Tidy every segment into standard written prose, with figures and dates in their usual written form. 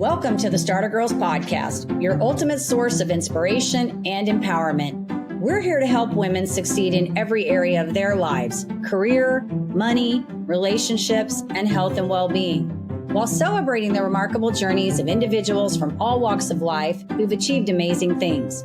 Welcome to the Starter Girlz Podcast, your ultimate source of inspiration and empowerment. We're here to help women succeed in every area of their lives: career, money, relationships, and health and well-being, while celebrating the remarkable journeys of individuals from all walks of life who've achieved amazing things.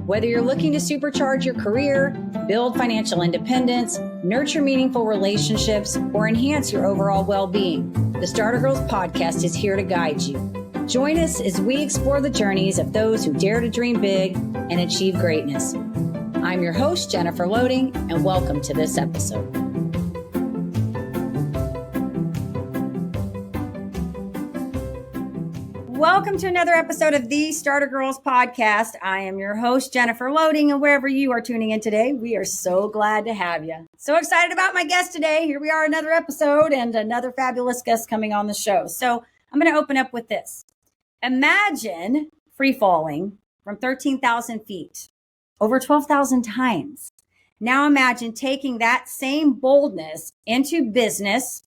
Whether you're looking to supercharge your career, build financial independence, nurture meaningful relationships, or enhance your overall well-being, the Starter Girlz Podcast is here to guide you. Join us as we explore the journeys of those who dare to dream big and achieve greatness. I'm your host, Jennifer Loehding, and welcome to this episode. Welcome to another episode of the Starter Girlz Podcast. I am your host, Jennifer Loehding, and wherever you are tuning in today, we are so glad to have you. So excited about my guest today. Here we are, another episode and another fabulous guest coming on the show. So I'm going to open up with this. Imagine free falling from 13,000 feet over 12,000 times. Now imagine taking that same boldness into business,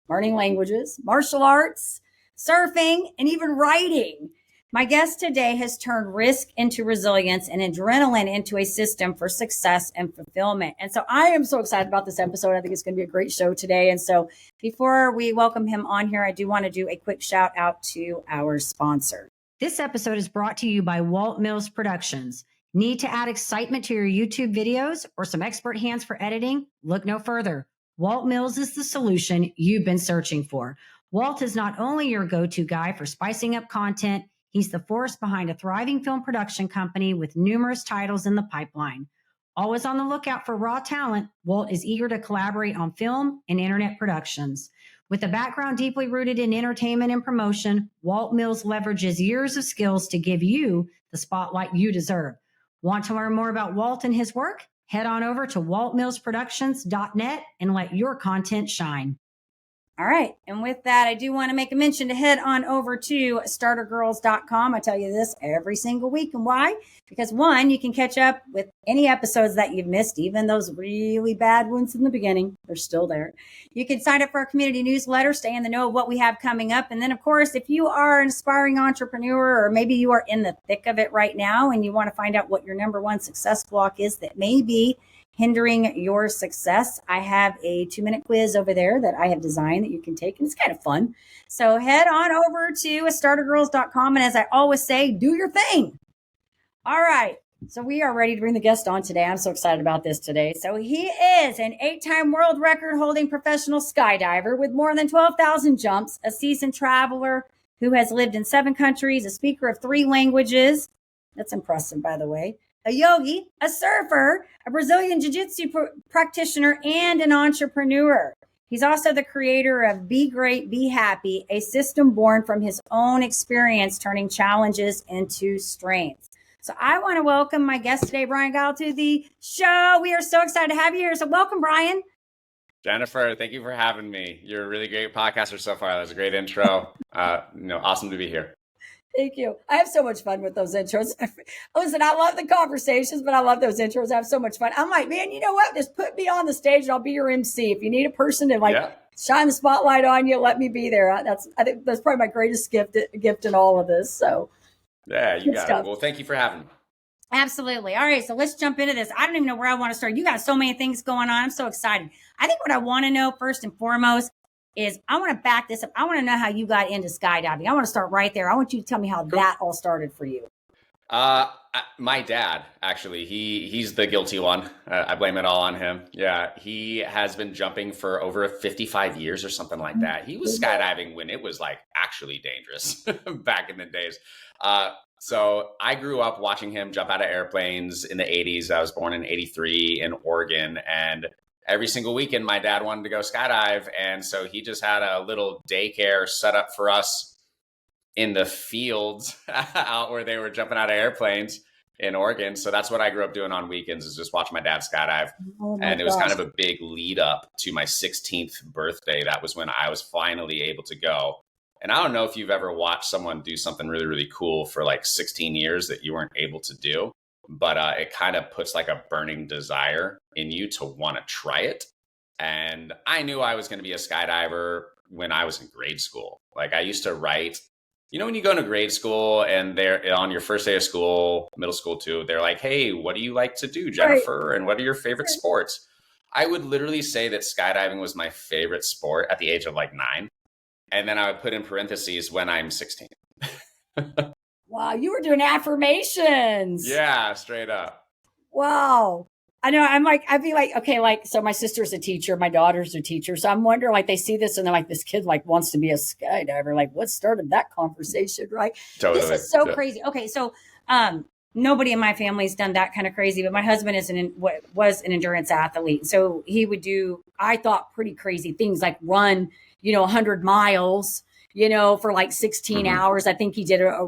learning languages, martial arts, surfing, and even writing. My guest today has turned risk into resilience and adrenaline into a system for success and fulfillment. And so I am so excited about this episode. I think it's going to be a great show today. And so before we welcome him on here, I do want to do a quick shout out to our sponsor. This episode is brought to you by Walt Mills Productions. Need to add excitement to your YouTube videos or some expert hands for editing? Look no further. Walt Mills is the solution you've been searching for. Walt is not only your go-to guy for spicing up content, he's the force behind a thriving film production company with numerous titles in the pipeline. Always on the lookout for raw talent, Walt is eager to collaborate on film and internet productions. With a background deeply rooted in entertainment and promotion, Walt Mills leverages years of skills to give you the spotlight you deserve. Want to learn more about Walt and his work? Head on over to waltmillsproductions.net and let your content shine. All right. And with that, I do want to make a mention to head on over to startergirlz.com. I tell you this every single week. And why? Because one, you can catch up with any episodes that you've missed, even those really bad ones in the beginning. They're still there. You can sign up for our community newsletter, stay in the know of what we have coming up. And then, of course, if you are an aspiring entrepreneur, or maybe you are in the thick of it right now and you want to find out what your number one success block is that may be hindering your success, I have a 2-minute quiz over there that I have designed that you can take, and it's kind of fun. So head on over to startergirlz.com, and as I always say, do your thing. All right, so we are ready to bring the guest on today. I'm so excited about this today. So he is an 8-time world record holding professional skydiver with more than 12,000 jumps, a seasoned traveler who has lived in 7 countries, a speaker of 3 languages. That's impressive, by the way. A yogi, a surfer, a Brazilian jiu-jitsu practitioner, and an entrepreneur. He's also the creator of Be Great, Be Happy, a system born from his own experience turning challenges into strengths. So I want to welcome my guest today, Bryan Gile, to the show. We are so excited to have you here. So welcome, Bryan. Jennifer, thank you for having me. You're a really great podcaster so far. That was a great intro. Awesome to be here. Thank you. I have so much fun with those intros. Listen, I love the conversations, but I love those intros. I have so much fun. I'm like, man, you know what? Just put me on the stage and I'll be your MC. If you need a person to shine the spotlight on you, let me be there. I think that's probably my greatest gift in all of this. So yeah, you got it. Well, thank you for having me. Absolutely. All right. So let's jump into this. I don't even know where I want to start. You got so many things going on. I'm so excited. I think what I want to know first and foremost is I want to back this up. I want to know how you got into skydiving. I want to start right there. I want you to tell me how that all started for you. My dad, actually, he's the guilty one. I blame it all on him. Yeah. He has been jumping for over 55 years or something like that. He was skydiving when it was like actually dangerous back in the days. So I grew up watching him jump out of airplanes in the 80s. I was born in 83 in Oregon, and every single weekend, my dad wanted to go skydive. And so he just had a little daycare set up for us in the fields out where they were jumping out of airplanes in Oregon. So that's what I grew up doing on weekends, is just watching my dad skydive. And it was kind of a big lead up to my 16th birthday. That was when I was finally able to go. And I don't know if you've ever watched someone do something really, really cool for like 16 years that you weren't able to do. But it kind of puts like a burning desire in you to want to try it. And I knew I was going to be a skydiver when I was in grade school. Like I used to write You know, when you go into grade school and they're on your first day of school, middle school too, they're like, hey, what do you like to do, Right. Jennifer? And what are your favorite sports? I would literally say that skydiving was my favorite sport at the age of like 9. And then I would put in parentheses when I'm 16. Wow, you were doing affirmations. Yeah, straight up. Wow. I know. I'd be like, okay, like, so my sister's a teacher, my daughter's a teacher. So I'm wondering, like, they see this and they're like, this kid like wants to be a skydiver. Like, what started that conversation, right? Totally. This is so crazy. Okay, so nobody in my family's done that kind of crazy, but my husband was an endurance athlete. So he would do, I thought, pretty crazy things like run, 100 miles, for like 16 hours. I think he did a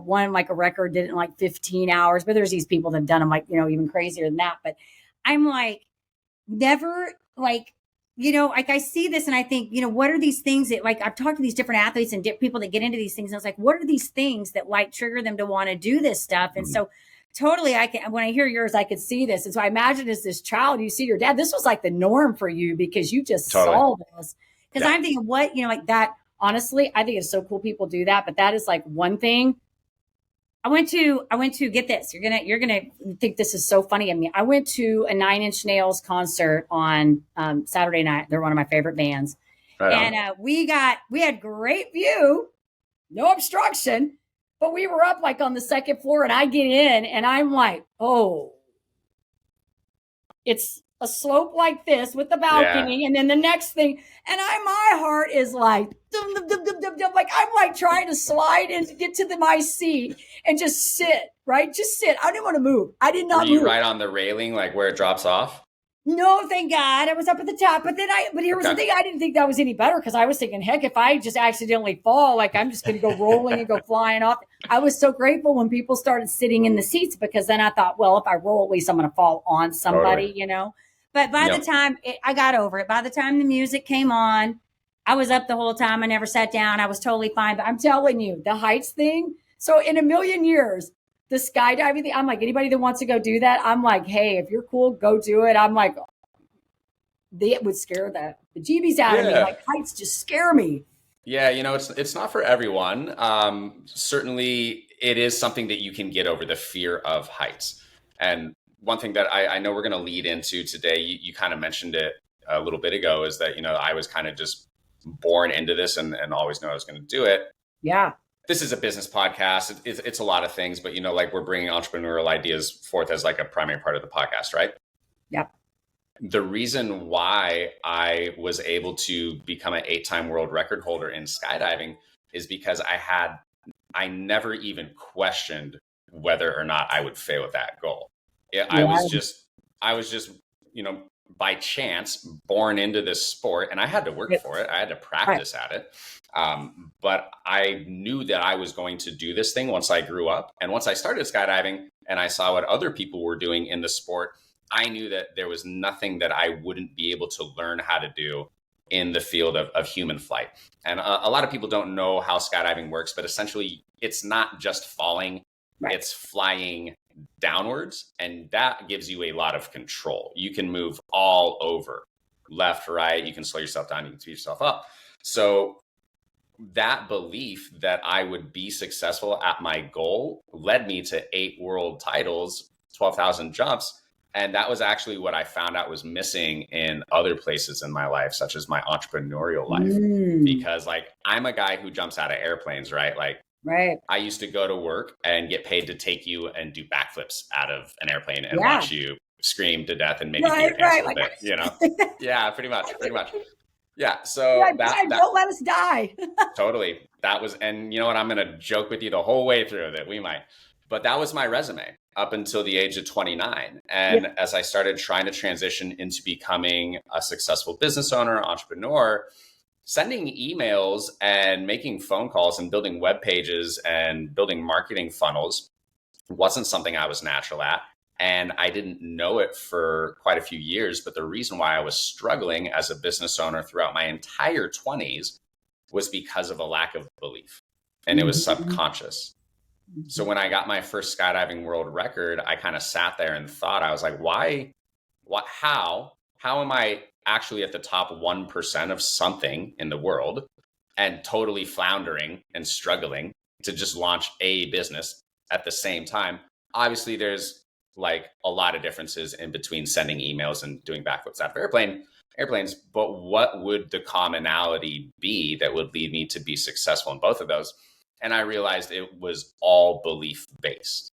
record, did it in like 15 hours. But there's these people that have done them like, even crazier than that. But I'm like, never like, like I see this and I think, what are these things that like, I've talked to these different athletes and people that get into these things. And I was like, what are these things that like trigger them to want to do this stuff? And so totally, when I hear yours, I could see this. And so I imagine as this child, you see your dad, this was like the norm for you because you just saw this. Because I'm thinking like that, honestly, I think it's so cool people do that. But that is like one thing. I went to get this. You're gonna think this is so funny of me. I went to a 9 Inch Nails concert on Saturday night. They're one of my favorite bands, and we had great view, no obstruction, but we were up like on the second floor, and I get in, and I'm like, oh, it's a slope like this with the balcony, and then the next thing, and my heart is like, dum, dum, dum, dum, dum, dum, like I'm like trying to slide and get to my seat and just sit, right? Just sit. I didn't want to move. I did not move. Were you right on the railing, like where it drops off? No, thank God. I was up at the top, but here was the thing. I didn't think that was any better because I was thinking, heck, if I just accidentally fall, like I'm just going to go rolling and go flying off. I was so grateful when people started sitting in the seats because then I thought, well, if I roll, at least I'm going to fall on somebody, But by the time I got over it, by the time the music came on, I was up the whole time. I never sat down. I was totally fine. But I'm telling you, the heights thing. So in a million years, the skydiving thing, I'm like, anybody that wants to go do that, I'm like, hey, if you're cool, go do it. I'm like, it would scare the bejeebies out of me. Like heights just scare me. Yeah, it's not for everyone. Certainly, it is something that you can get over, the fear of heights. And one thing that I know we're going to lead into today, you kind of mentioned it a little bit ago, is that, I was kind of just born into this and always knew I was going to do it. Yeah. This is a business podcast. It's a lot of things, but, like we're bringing entrepreneurial ideas forth as like a primary part of the podcast, right? Yep. The reason why I was able to become an 8-time world record holder in skydiving is because I never even questioned whether or not I would fail at that goal. I was just, by chance born into this sport, and I had to work for it. I had to practice at it. But I knew that I was going to do this thing once I grew up. And once I started skydiving and I saw what other people were doing in the sport, I knew that there was nothing that I wouldn't be able to learn how to do in the field of human flight. And a lot of people don't know how skydiving works, but essentially it's not just falling, it's flying downwards, and that gives you a lot of control. You can move all over, left, right, you can slow yourself down, you can speed yourself up. So that belief that I would be successful at my goal led me to 8 world titles, 12,000 jumps. And that was actually what I found out was missing in other places in my life, such as my entrepreneurial life. Because like, I'm a guy who jumps out of airplanes, right? Like, I used to go to work and get paid to take you and do backflips out of an airplane and watch you scream to death and maybe pee your pants a little bit, Yeah, pretty much. Yeah. So don't let us die. Totally. That was, and you know what? I'm going to joke with you the whole way through that we might, but that was my resume up until the age of 29. And as I started trying to transition into becoming a successful business owner, entrepreneur, sending emails and making phone calls and building web pages and building marketing funnels wasn't something I was natural at. And I didn't know it for quite a few years. But the reason why I was struggling as a business owner throughout my entire 20s was because of a lack of belief. And it was subconscious. So when I got my first skydiving world record, I kind of sat there and thought, I was like, how am I actually at the top 1% of something in the world and totally floundering and struggling? to just launch a business at the same time. Obviously, there's like a lot of differences in between sending emails and doing backflips out of airplanes. But what would the commonality be that would lead me to be successful in both of those? And I realized it was all belief based.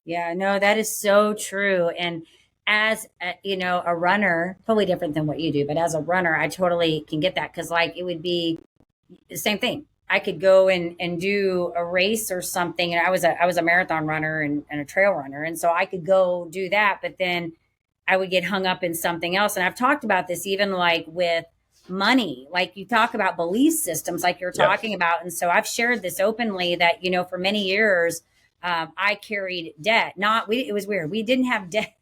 Yeah, no, that is so true. And as a runner, totally different than what you do, but as a runner, I totally can get that, because like it would be the same thing. I could go and do a race or something. And I was a marathon runner and a trail runner. And so I could go do that, but then I would get hung up in something else. And I've talked about this even like with money, like you talk about belief systems, like you're talking about. And so I've shared this openly that, for many years, I carried debt. It was weird. We didn't have debt.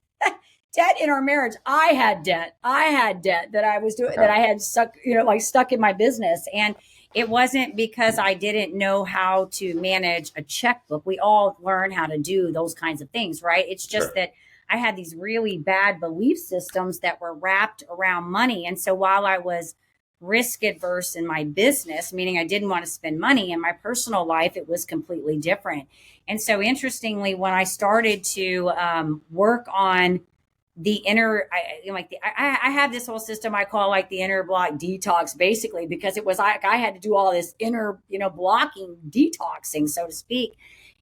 Debt in our marriage. I had debt that I was doing, that I had stuck in my business. And it wasn't because I didn't know how to manage a checkbook. We all learn how to do those kinds of things, right? It's just that I had these really bad belief systems that were wrapped around money. And so while I was risk adverse in my business, meaning I didn't want to spend money, in my personal life, it was completely different. And so interestingly, when I started to work on the inner, I have this whole system I call like the inner block detox, basically, because it was like I had to do all this inner, blocking, detoxing, so to speak.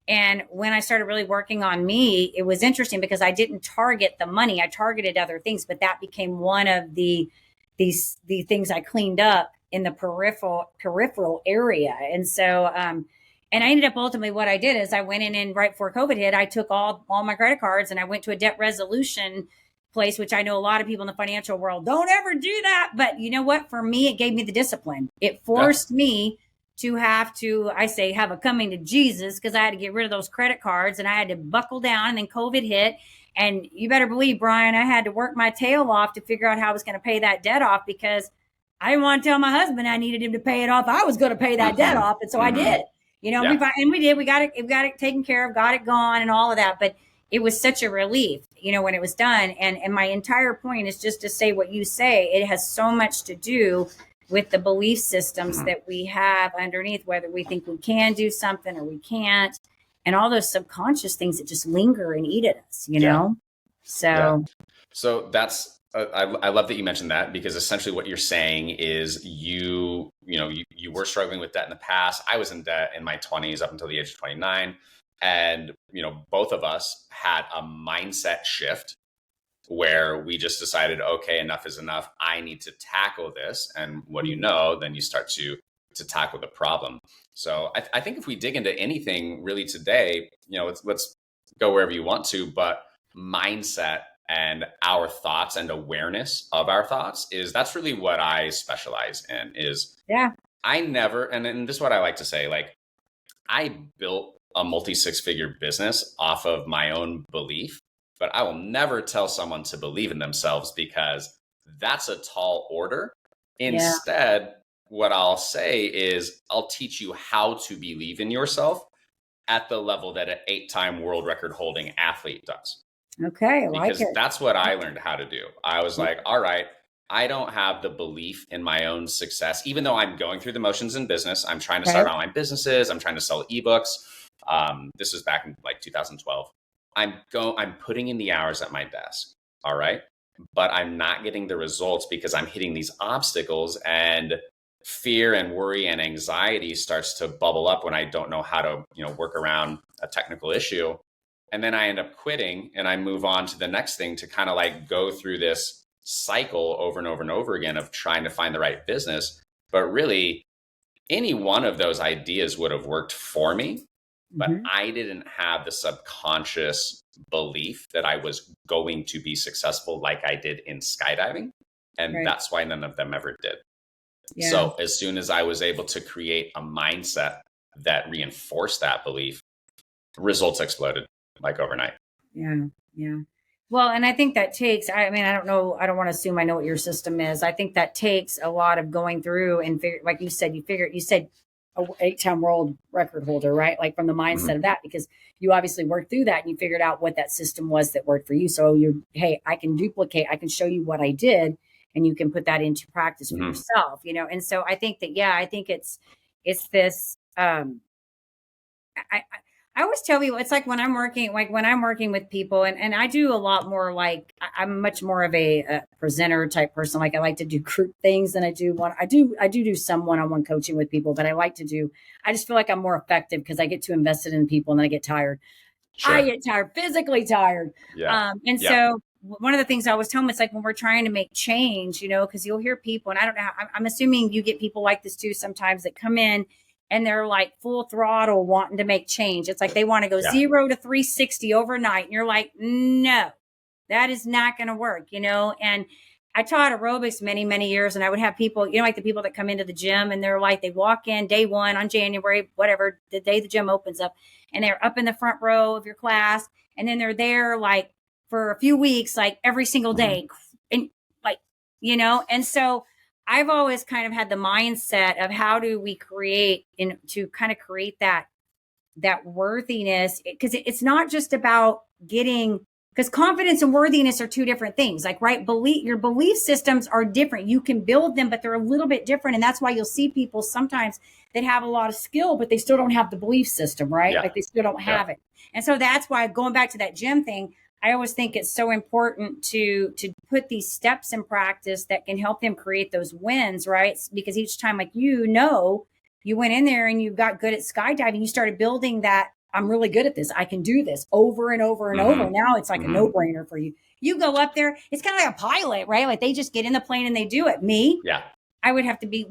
And when I started really working on me, it was interesting because I didn't target the money. I targeted other things, but that became one of the things I cleaned up in the peripheral area. And so, and I ended up ultimately what I did is I went in and right before COVID hit, I took all my credit cards and I went to a debt resolution place, which I know a lot of people in the financial world don't ever do that. But you know what? For me, it gave me the discipline. It forced me to have a coming to Jesus, because I had to get rid of those credit cards and I had to buckle down. And then COVID hit. And you better believe, Bryan, I had to work my tail off to figure out how I was going to pay that debt off, because I didn't want to tell my husband I needed him to pay it off. I was going to pay that debt off. And so I did. We did. We got it taken care of, got it gone and all of that. But it was such a relief, when it was done. And my entire point is just to say what you say. It has so much to do with the belief systems that we have underneath, whether we think we can do something or we can't, and all those subconscious things that just linger and eat at us, know? So that's, I love that you mentioned that, because essentially what you're saying is you were struggling with debt in the past. I was in debt in my 20s up until the age of 29. And, both of us had a mindset shift where we just decided, okay, enough is enough. I need to tackle this. And what do you know? Then you start to tackle the problem. So I think if we dig into anything really today, let's go wherever you want to, but mindset and our thoughts and awareness of our thoughts that's really what I specialize in. I never, and this is what I like to say, like I built a multi-six-figure business off of my own belief, but I will never tell someone to believe in themselves, because that's a tall order. Instead, what I'll say is I'll teach you how to believe in yourself at the level that an 8-time world record holding athlete does. Okay. Because that's what I learned how to do. I was like, all right, I don't have the belief in my own success, even though I'm going through the motions in business. I'm trying to start online businesses. I'm trying to sell ebooks. This was back in like 2012. I'm putting in the hours at my desk. All right. But I'm not getting the results because I'm hitting these obstacles, and fear and worry and anxiety starts to bubble up when I don't know how to, work around a technical issue. And then I end up quitting and I move on to the next thing to kind of like go through this cycle over and over and over again of trying to find the right business. But really, any one of those ideas would have worked for me, but I didn't have the subconscious belief that I was going to be successful like I did in skydiving. And that's why none of them ever did. Yeah. So as soon as I was able to create a mindset that reinforced that belief, results exploded like overnight. Yeah. Yeah. Well, and I think that takes, I don't know, I don't want to assume I know what your system is. I think that takes a lot of going through and like you said, you said a 8-time world record holder, right? Like from the mindset of that, because you obviously worked through that and you figured out what that system was that worked for you. So hey, I can I can show you what I did, and you can put that into practice for yourself, and so I think that, I think it's this I, I always tell people it's like when I'm working with people, and I do a lot more I'm much more of a presenter type person. Like I like to do group things than I do some one-on-one coaching with people, but I just feel like I'm more effective because I get too invested in people and then I get tired. I Sure. get tired, physically tired. Yeah. And Yeah. so one of the things I always tell them, it's like when we're trying to make change, because you'll hear people, and I don't know, I'm assuming you get people like this too sometimes that come in and they're like full throttle wanting to make change. It's like they want to go 0 to 360 overnight. And you're like, no, that is not going to work, And I taught aerobics many, many years, and I would have people, like the people that come into the gym and they're like, they walk in day one on January, whatever, the day the gym opens up, and they're up in the front row of your class. And then they're there like for a few weeks, like every single day. And and so I've always kind of had the mindset of how do we create to kind of create that worthiness, because it's not just about because confidence and worthiness are two different things. Like, right, your belief systems are different. You can build them, but they're a little bit different. And that's why you'll see people sometimes that have a lot of skill, but they still don't have the belief system, right? Yeah. Like they still don't have it. And so that's why, going back to that gym thing, I always think it's so important to put these steps in practice that can help them create those wins, right? Because each time, like, you went in there and you got good at skydiving, you started building that, I'm really good at this, I can do this over and over and over. Now it's like a no-brainer for you. You go up there, it's kind of like a pilot, right? Like they just get in the plane and they do it. Me, I would have to be,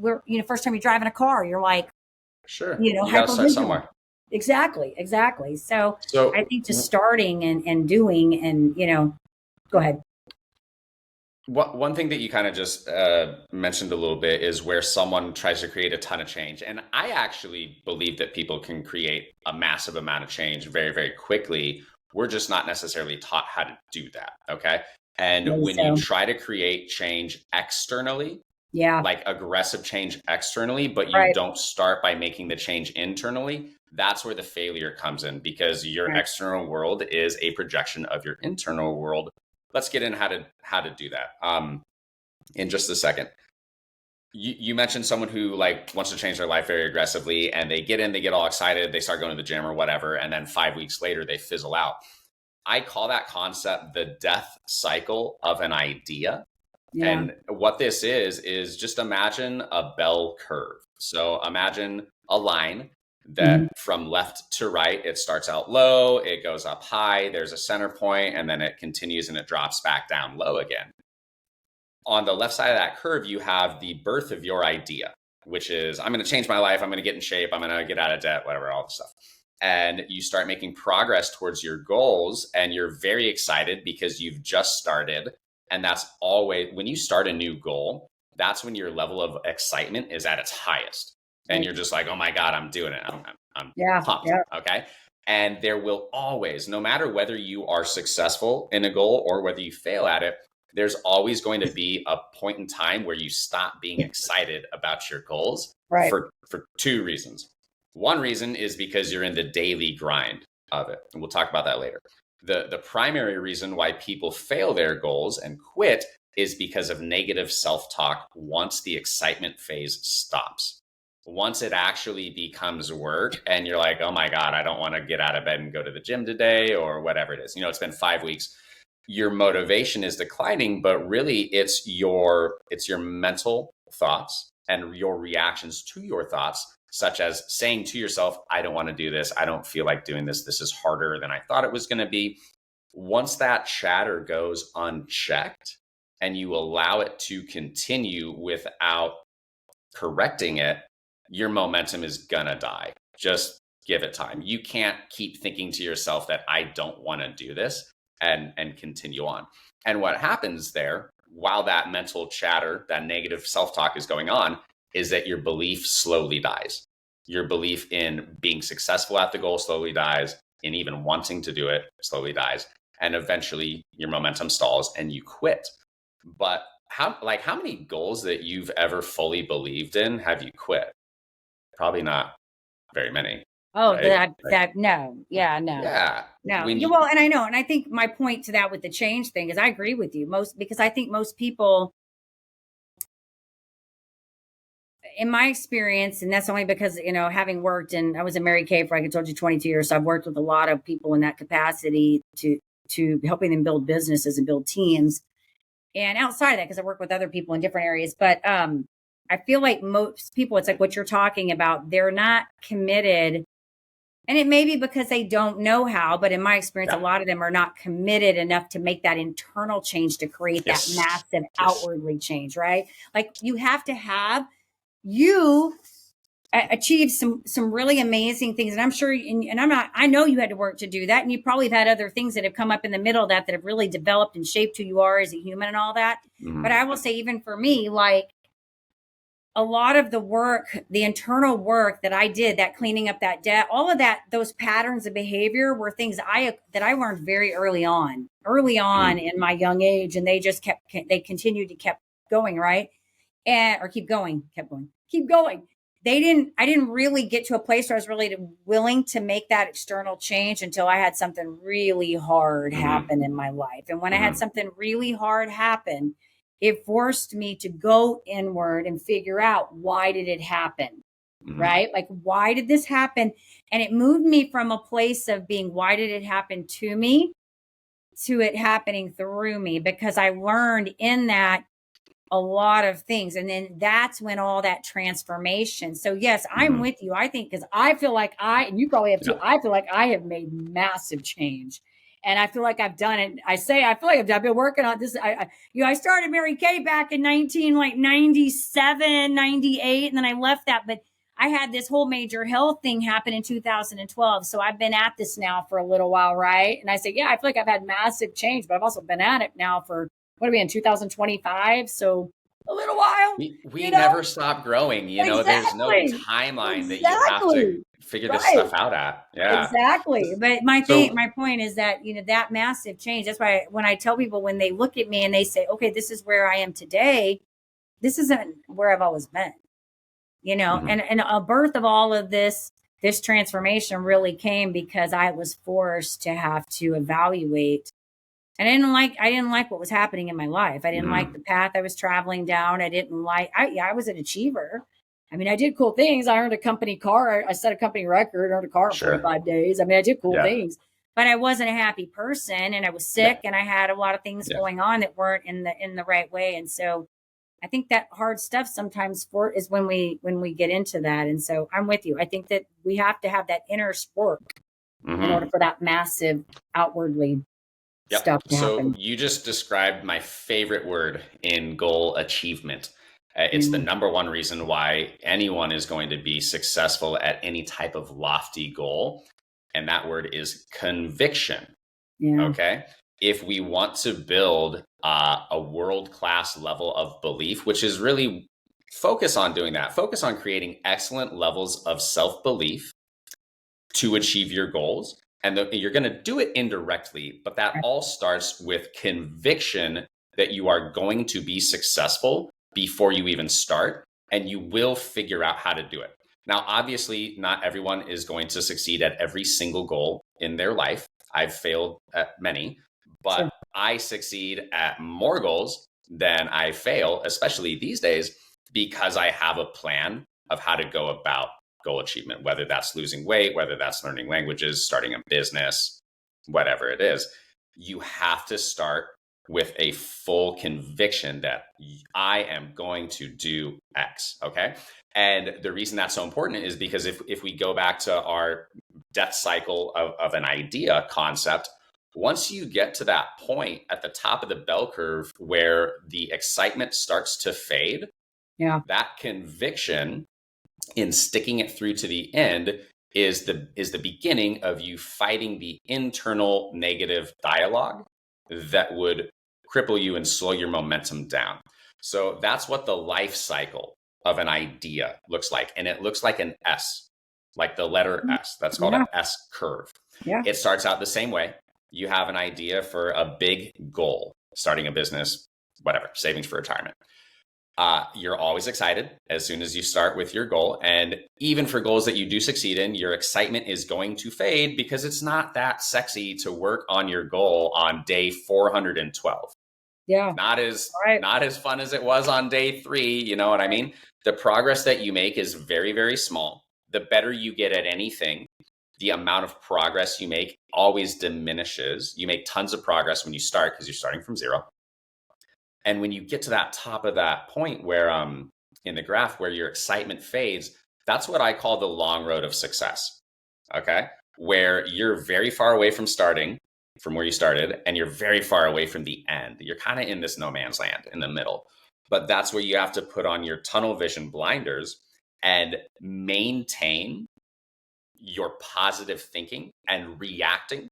first time you drive in a car, you're like, sure, you gotta start somewhere. Exactly. So I think just starting and doing and, go ahead. One thing that you kind of just mentioned a little bit is where someone tries to create a ton of change. And I actually believe that people can create a massive amount of change very, very quickly. We're just not necessarily taught how to do that. Okay. And when you try to create change externally, like aggressive change externally, but you don't start by making the change internally, that's where the failure comes in, because your external world is a projection of your internal world. Let's get in how to do that in just a second. You mentioned someone who wants to change their life very aggressively, and they get in, they get all excited, they start going to the gym or whatever, and then 5 weeks later they fizzle out. I call that concept the death cycle of an idea. Yeah. And what this is just imagine a bell curve. So imagine a line that from left to right, it starts out low, it goes up high, there's a center point, and then it continues and it drops back down low again. On the left side of that curve, you have the birth of your idea, which is, I'm going to change my life, I'm going to get in shape, I'm going to get out of debt, whatever, all this stuff. And you start making progress towards your goals, and you're very excited because you've just started. And that's always, when you start a new goal, that's when your level of excitement is at its highest. And you're just like, oh my God, I'm doing it. I'm pumped. Yeah. Okay. And there will always, no matter whether you are successful in a goal or whether you fail at it, there's always going to be a point in time where you stop being excited about your goals for two reasons. One reason is because you're in the daily grind of it. And we'll talk about that later. The primary reason why people fail their goals and quit is because of negative self-talk once the excitement phase stops. Once it actually becomes work and you're like, oh my God, I don't want to get out of bed and go to the gym today or whatever it is. It's been 5 weeks. Your motivation is declining, but really it's your mental thoughts and your reactions to your thoughts, such as saying to yourself, I don't want to do this. I don't feel like doing this. This is harder than I thought it was going to be. Once that chatter goes unchecked and you allow it to continue without correcting it, your momentum is gonna die. Just give it time. You can't keep thinking to yourself that I don't want to do this and continue on. And what happens there, while that mental chatter, that negative self-talk is going on, is that your belief slowly dies. Your belief in being successful at the goal slowly dies, in even wanting to do it slowly dies. And eventually your momentum stalls and you quit. But how many goals that you've ever fully believed in have you quit? Probably not very many. Oh, right? No. Yeah, no. Yeah. No. Well, and I know. And I think my point to that with the change thing is I agree with you because I think most people, in my experience, and that's only because, having worked I was in Mary Kay for, like I told you, 22 years. So I've worked with a lot of people in that capacity to helping them build businesses and build teams. And outside of that, because I work with other people in different areas, but I feel like most people, it's like what you're talking about, they're not committed. And it may be because they don't know how, but in my experience, a lot of them are not committed enough to make that internal change to create that massive outwardly change, right? Like you have to have you achieve some really amazing things. And I'm sure, I know you had to work to do that. And you probably have had other things that have come up in the middle of that have really developed and shaped who you are as a human and all that. Mm-hmm. But I will say, even for me, like a lot of the work, the internal work that I did, that cleaning up that debt, all of that, those patterns of behavior were things that I learned very early on in my young age. And they just they continued to kept going. Right. Keep going. I didn't really get to a place where I was really willing to make that external change until I had something really hard happen in my life. And when I had something really hard happen, it forced me to go inward and figure out, why did it happen? Right? Like, why did this happen? And it moved me from a place of being, why did it happen to me, to it happening through me, because I learned in that a lot of things. And then that's when all that transformation. So yes, I'm with you. I think, because I feel like and you probably have too, I feel like I have made massive change. And I feel like I've done it. I feel like I've been working on this. I started Mary Kay back in 97, 98, and then I left that. But I had this whole major health thing happen in 2012. So I've been at this now for a little while, right? And I say, yeah, I feel like I've had massive change, but I've also been at it now for, what are we in, 2025? So a little while. We never stop growing. There's no timeline that you have to figure this stuff out at. Yeah, exactly. But my point is that, that massive change. That's why when I tell people, when they look at me and they say, okay, this is where I am today, this isn't where I've always been, and a birth of all of this transformation really came because I was forced to have to evaluate. And I didn't like what was happening in my life. I didn't like the path I was traveling down. I was an achiever. I mean, I did cool things. I earned a company car. I set a company record, earned a car in 45 days. I mean, I did cool things, but I wasn't a happy person, and I was sick, and I had a lot of things going on that weren't in the right way. And so I think that hard stuff sometimes is when we get into that. And so I'm with you. I think that we have to have that inner spark in order for that massive outwardly stuff to happen. So you just described my favorite word in goal achievement. It's the number one reason why anyone is going to be successful at any type of lofty goal. And that word is conviction. Yeah. Okay. If we want to build a world-class level of belief, which is really focus on doing that, focus on creating excellent levels of self-belief to achieve your goals. And you're going to do it indirectly, but that all starts with conviction that you are going to be successful before you even start, and you will figure out how to do it. Now, obviously, not everyone is going to succeed at every single goal in their life. I've failed at many, but I succeed at more goals than I fail, especially these days, because I have a plan of how to go about goal achievement, whether that's losing weight, whether that's learning languages, starting a business, whatever it is. You have to start with a full conviction that I am going to do X. Okay. And the reason that's so important is because if we go back to our death cycle of an idea concept, once you get to that point at the top of the bell curve where the excitement starts to fade, that conviction in sticking it through to the end is the beginning of you fighting the internal negative dialogue that would cripple you and slow your momentum down. So that's what the life cycle of an idea looks like. And it looks like an S, like the letter S. That's called an S curve. Yeah. It starts out the same way. You have an idea for a big goal, starting a business, whatever, savings for retirement. You're always excited as soon as you start with your goal. And even for goals that you do succeed in, your excitement is going to fade because it's not that sexy to work on your goal on day 412. Yeah. Not as fun as it was on day 3. You know what I mean? The progress that you make is very, very small. The better you get at anything, the amount of progress you make always diminishes. You make tons of progress when you start because you're starting from 0. And when you get to that top of that point where in the graph where your excitement fades, that's what I call the long road of success. Okay? Where you're very far away from starting, from where you started, and you're very far away from the end. You're kind of in this no man's land in the middle. But that's where you have to put on your tunnel vision blinders and maintain your positive thinking and reacting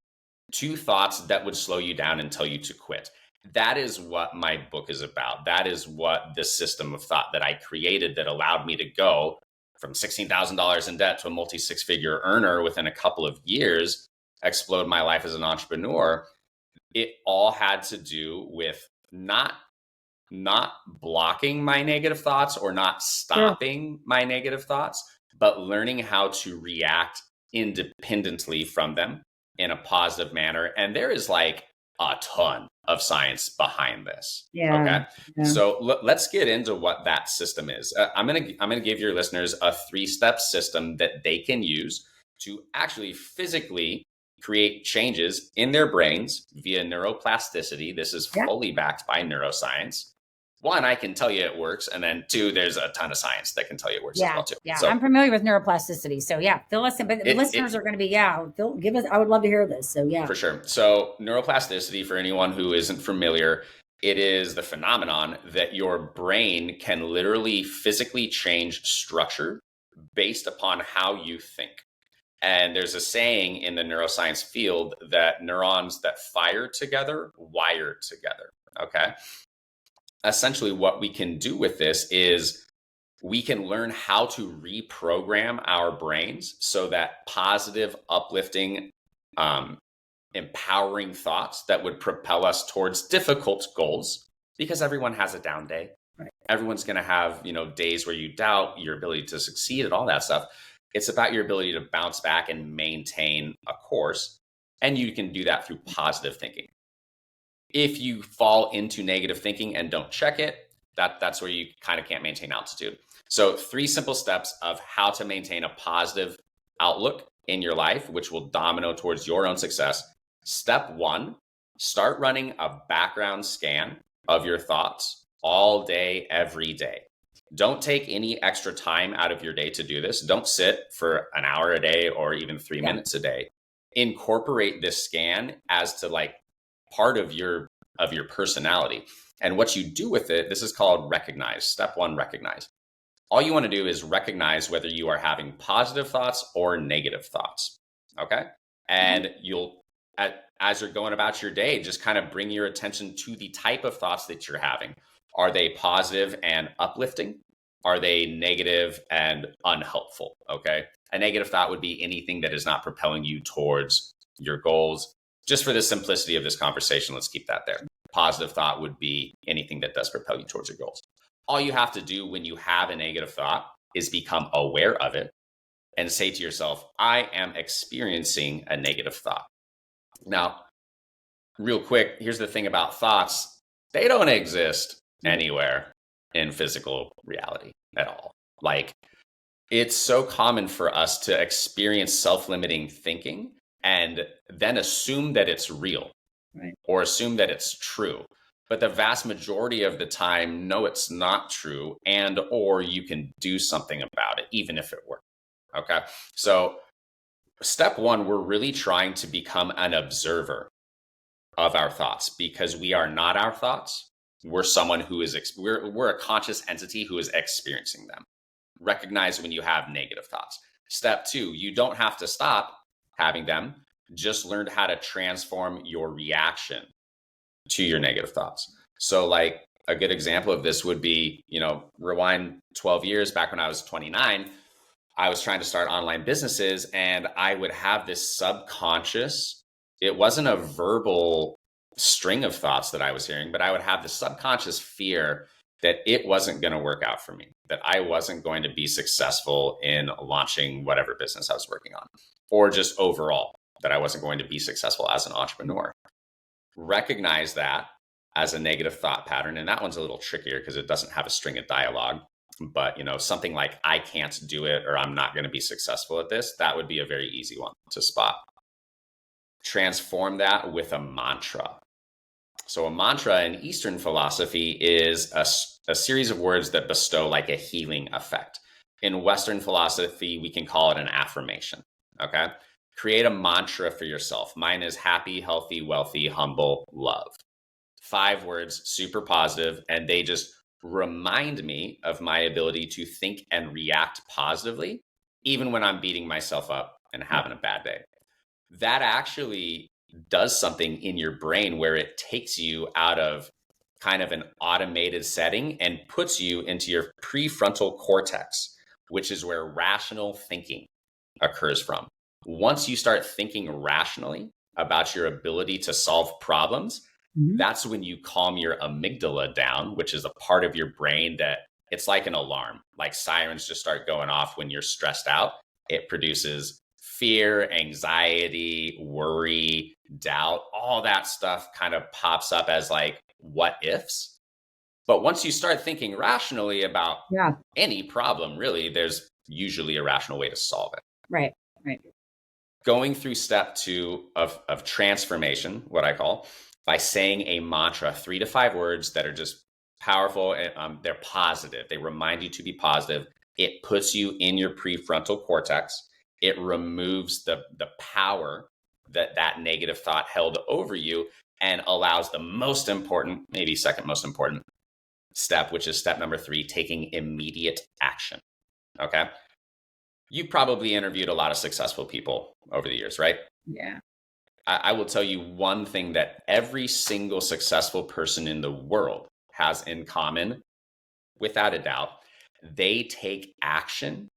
to thoughts that would slow you down and tell you to quit. That is what my book is about. That is what the system of thought that I created that allowed me to go from $16,000 in debt to a multi-6-figure earner within a couple of years, explode my life as an entrepreneur. It all had to do with not blocking my negative thoughts or not stopping my negative thoughts, but learning how to react independently from them in a positive manner. And there is like a ton of science behind this. Okay. So let's get into what that system is. I'm going to give your listeners a 3-step system that they can use to actually physically create changes in their brains via neuroplasticity. This is fully backed by neuroscience. 1, I can tell you it works. And then 2, there's a ton of science that can tell you it works as well too. Yeah, so, I'm familiar with neuroplasticity. So fill us in, but listeners are going to be, give us, I would love to hear this. So For sure. So neuroplasticity, for anyone who isn't familiar, it is the phenomenon that your brain can literally physically change structure based upon how you think. And there's a saying in the neuroscience field that neurons that fire together wire together. Okay. Essentially, what we can do with this is we can learn how to reprogram our brains so that positive, uplifting, empowering thoughts that would propel us towards difficult goals, because everyone has a down day. Right. Everyone's going to have, days where you doubt your ability to succeed and all that stuff. It's about your ability to bounce back and maintain a course. And you can do that through positive thinking. If you fall into negative thinking and don't check it, that's where you kind of can't maintain altitude. So 3 simple steps of how to maintain a positive outlook in your life, which will domino towards your own success. Step 1, start running a background scan of your thoughts all day, every day. Don't take any extra time out of your day to do this. Don't sit for an hour a day or even 3 minutes a day. Incorporate this scan as to like part of your personality. And what you do with it, this is called recognize. Step 1, recognize. All you want to do is recognize whether you are having positive thoughts or negative thoughts. Okay. And you'll, as you're going about your day, just kind of bring your attention to the type of thoughts that you're having. Are they positive and uplifting? Are they negative and unhelpful? Okay. A negative thought would be anything that is not propelling you towards your goals. Just for the simplicity of this conversation, let's keep that there. Positive thought would be anything that does propel you towards your goals. All you have to do when you have a negative thought is become aware of it and say to yourself, I am experiencing a negative thought. Now, real quick, here's the thing about thoughts. They don't exist anywhere in physical reality at all. Like, it's so common for us to experience self-limiting thinking and then assume that it's real, right? Or assume that it's true. But the vast majority of the time, no, it's not true. And, or you can do something about it, even if it were. Okay. So step 1, we're really trying to become an observer of our thoughts, because we are not our thoughts. We're someone who is, we're a conscious entity who is experiencing them. Recognize when you have negative thoughts. Step 2, you don't have to stop having them. Just learn how to transform your reaction to your negative thoughts. So like a good example of this would be, rewind 12 years back when I was 29, I was trying to start online businesses, and I would have this subconscious, it wasn't a verbal string of thoughts that I was hearing, but I would have this subconscious fear that it wasn't going to work out for me, that I wasn't going to be successful in launching whatever business I was working on, or just overall that I wasn't going to be successful as an entrepreneur. Recognize that as a negative thought pattern. And that one's a little trickier because it doesn't have a string of dialogue. But, something like I can't do it or I'm not going to be successful at this, that would be a very easy one to spot. Transform that with a mantra. So a mantra in Eastern philosophy is a series of words that bestow like a healing effect. In Western philosophy, we can call it an affirmation. Okay. Create a mantra for yourself. Mine is happy, healthy, wealthy, humble, love. 5 words, super positive, and they just remind me of my ability to think and react positively, even when I'm beating myself up and having a bad day. That actually does something in your brain where it takes you out of kind of an automated setting and puts you into your prefrontal cortex, which is where rational thinking occurs from. Once you start thinking rationally about your ability to solve problems, that's when you calm your amygdala down, which is a part of your brain that it's like an alarm, like sirens just start going off when you're stressed out. It produces fear, anxiety, worry, doubt, all that stuff kind of pops up as like what ifs. But once you start thinking rationally about any problem, really, there's usually a rational way to solve it. Right. Going through step 2 of transformation, what I call, by saying a mantra, 3 to 5 words that are just powerful. They're positive. They remind you to be positive. It puts you in your prefrontal cortex. It removes the power that negative thought held over you and allows the most important, maybe second most important step, which is step number 3, taking immediate action. Okay. You've probably interviewed a lot of successful people over the years, right? Yeah. I will tell you one thing that every single successful person in the world has in common, without a doubt. They take action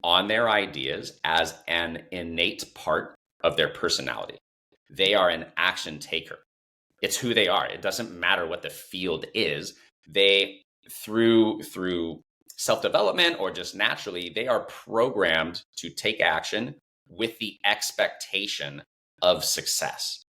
on their ideas as an innate part of their personality. They are an action taker. It's who they are. It doesn't matter what the field is. They, through self-development or just naturally, they are programmed to take action with the expectation of success.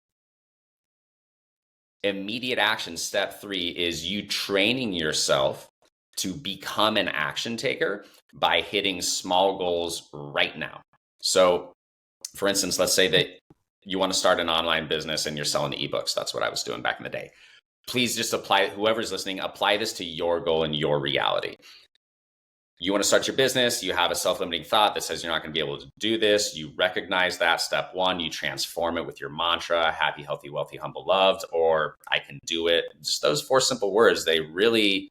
Immediate action, step 3, is you training yourself to become an action taker by hitting small goals right now. So, for instance, let's say that you want to start an online business and you're selling ebooks. That's what I was doing back in the day. Please just apply, whoever's listening, apply this to your goal and your reality. You want to start your business, you have a self-limiting thought that says you're not going to be able to do this. You recognize that. Step 1, you transform it with your mantra, happy, healthy, wealthy, humble, loved, or I can do it. Just those 4 simple words, they really,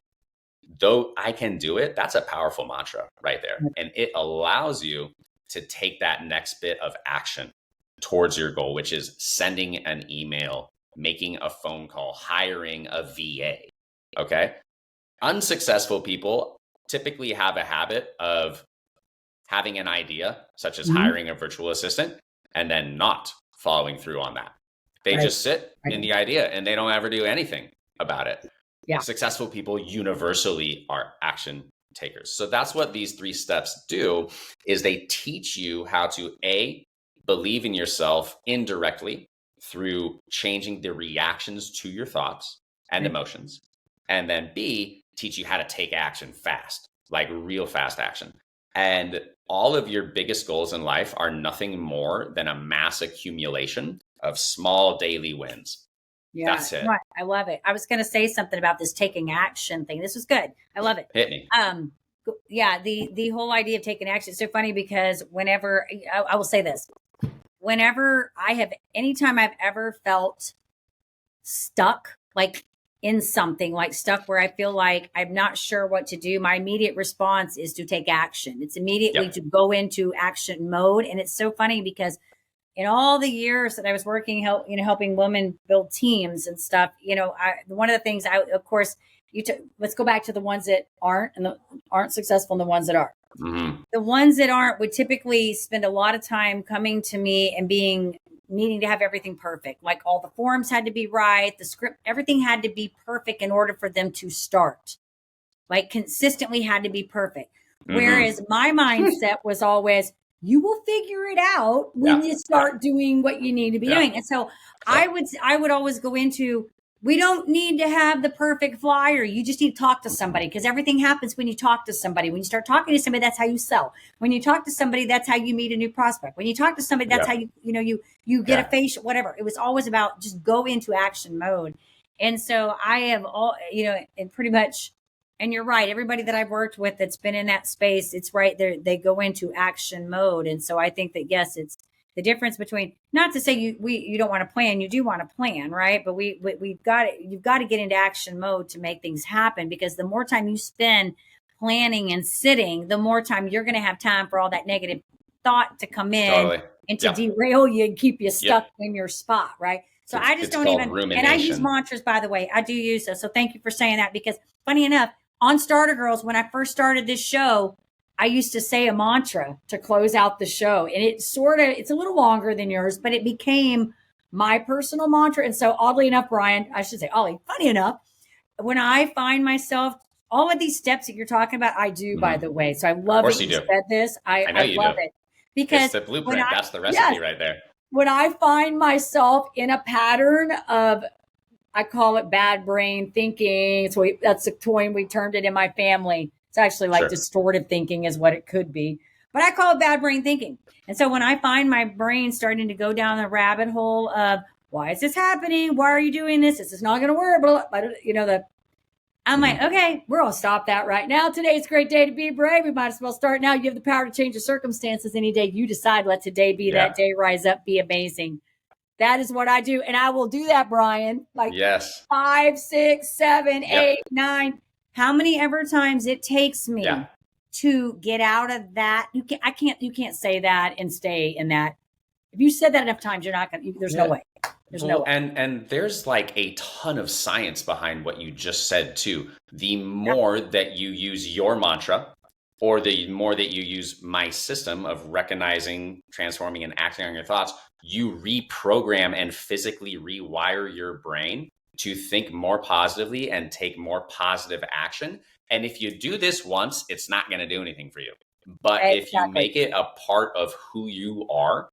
though I can do it, that's a powerful mantra right there. And it allows you to take that next bit of action towards your goal, which is sending an email, making a phone call, hiring a VA. Okay. Unsuccessful people typically have a habit of having an idea, such as hiring a virtual assistant, and then not following through on that. They just sit in the idea and they don't ever do anything about it. Yeah. Successful people universally are action takers. So that's what these 3 steps do, is they teach you how to A, believe in yourself indirectly through changing the reactions to your thoughts and emotions. And then B, teach you how to take action fast, like real fast action. And all of your biggest goals in life are nothing more than a mass accumulation of small daily wins. Yeah, that's it. Right. I love it. I was going to say something about this taking action thing. This was good. I love it. Hit me. Yeah, the whole idea of taking action is so funny because whenever I will say this, whenever anytime I've ever felt stuck, like in something, like stuck where I feel like I'm not sure what to do, my immediate response is to take action. It's immediately to go into action mode. And it's so funny because in all the years that I was working, helping women build teams and stuff, one of the things of course, let's go back to the ones that aren't successful and the ones that are. Mm-hmm. The ones that aren't would typically spend a lot of time coming to me and needing to have everything perfect. Like all the forms had to be right, the script, everything had to be perfect in order for them to start. Like consistently had to be perfect. Mm-hmm. Whereas my mindset was always, you will figure it out when you start doing what you need to be doing. And so I would always go into We don't need to have the perfect flyer. You just need to talk to somebody, because everything happens when you talk to somebody. When you start talking to somebody, that's how you sell. When you talk to somebody, that's how you meet a new prospect. When you talk to somebody, that's how you get a facial, whatever. It was always about just go into action mode. And so I have and pretty much, and you're right, everybody that I've worked with that's been in that space, it's right there, they go into action mode. And so I think that, yes, it's the difference between, not to say you don't want to plan, you do want to plan, right? But you've got to get into action mode to make things happen, because the more time you spend planning and sitting, the more time you're going to have time for all that negative thought to come in and to derail you and keep you stuck in your spot, right? So I just don't even, rumination. And I use mantras, by the way. I do use those. So thank you for saying that, because funny enough, on Starter Girlz, when I first started this show, I used to say a mantra to close out the show. And it's a little longer than yours, but it became my personal mantra. And so oddly enough, Bryan, I should say, Ollie, funny enough, when I find myself, all of these steps that you're talking about, I do, by the way. So I love that you said this. I love it. Because it's the blueprint. That's the recipe right there. When I find myself in a pattern of, I call it bad brain thinking. So that's a term we termed it in my family. It's actually like distorted thinking is what it could be, but I call it bad brain thinking. And so when I find my brain starting to go down the rabbit hole of, why is this happening? Why are you doing this? This is not going to work. But I'm like, okay, we're going to stop that right now. Today's a great day to be brave. We might as well start now. You have the power to change your circumstances any day. You decide, let today be that day. Rise up, be amazing. That is what I do. And I will do that, Bryan. Like 5, 6, 7, 8, 9. How many ever times it takes me to get out of that. You can't say that and stay in that. If you said that enough times, you're not going to, there's no way. There's no way. And there's like a ton of science behind what you just said too. The more that you use your mantra, or the more that you use my system of recognizing, transforming, and acting on your thoughts, you reprogram and physically rewire your brain to think more positively and take more positive action. And if you do this once, it's not going to do anything for you. But if you make it a part of who you are,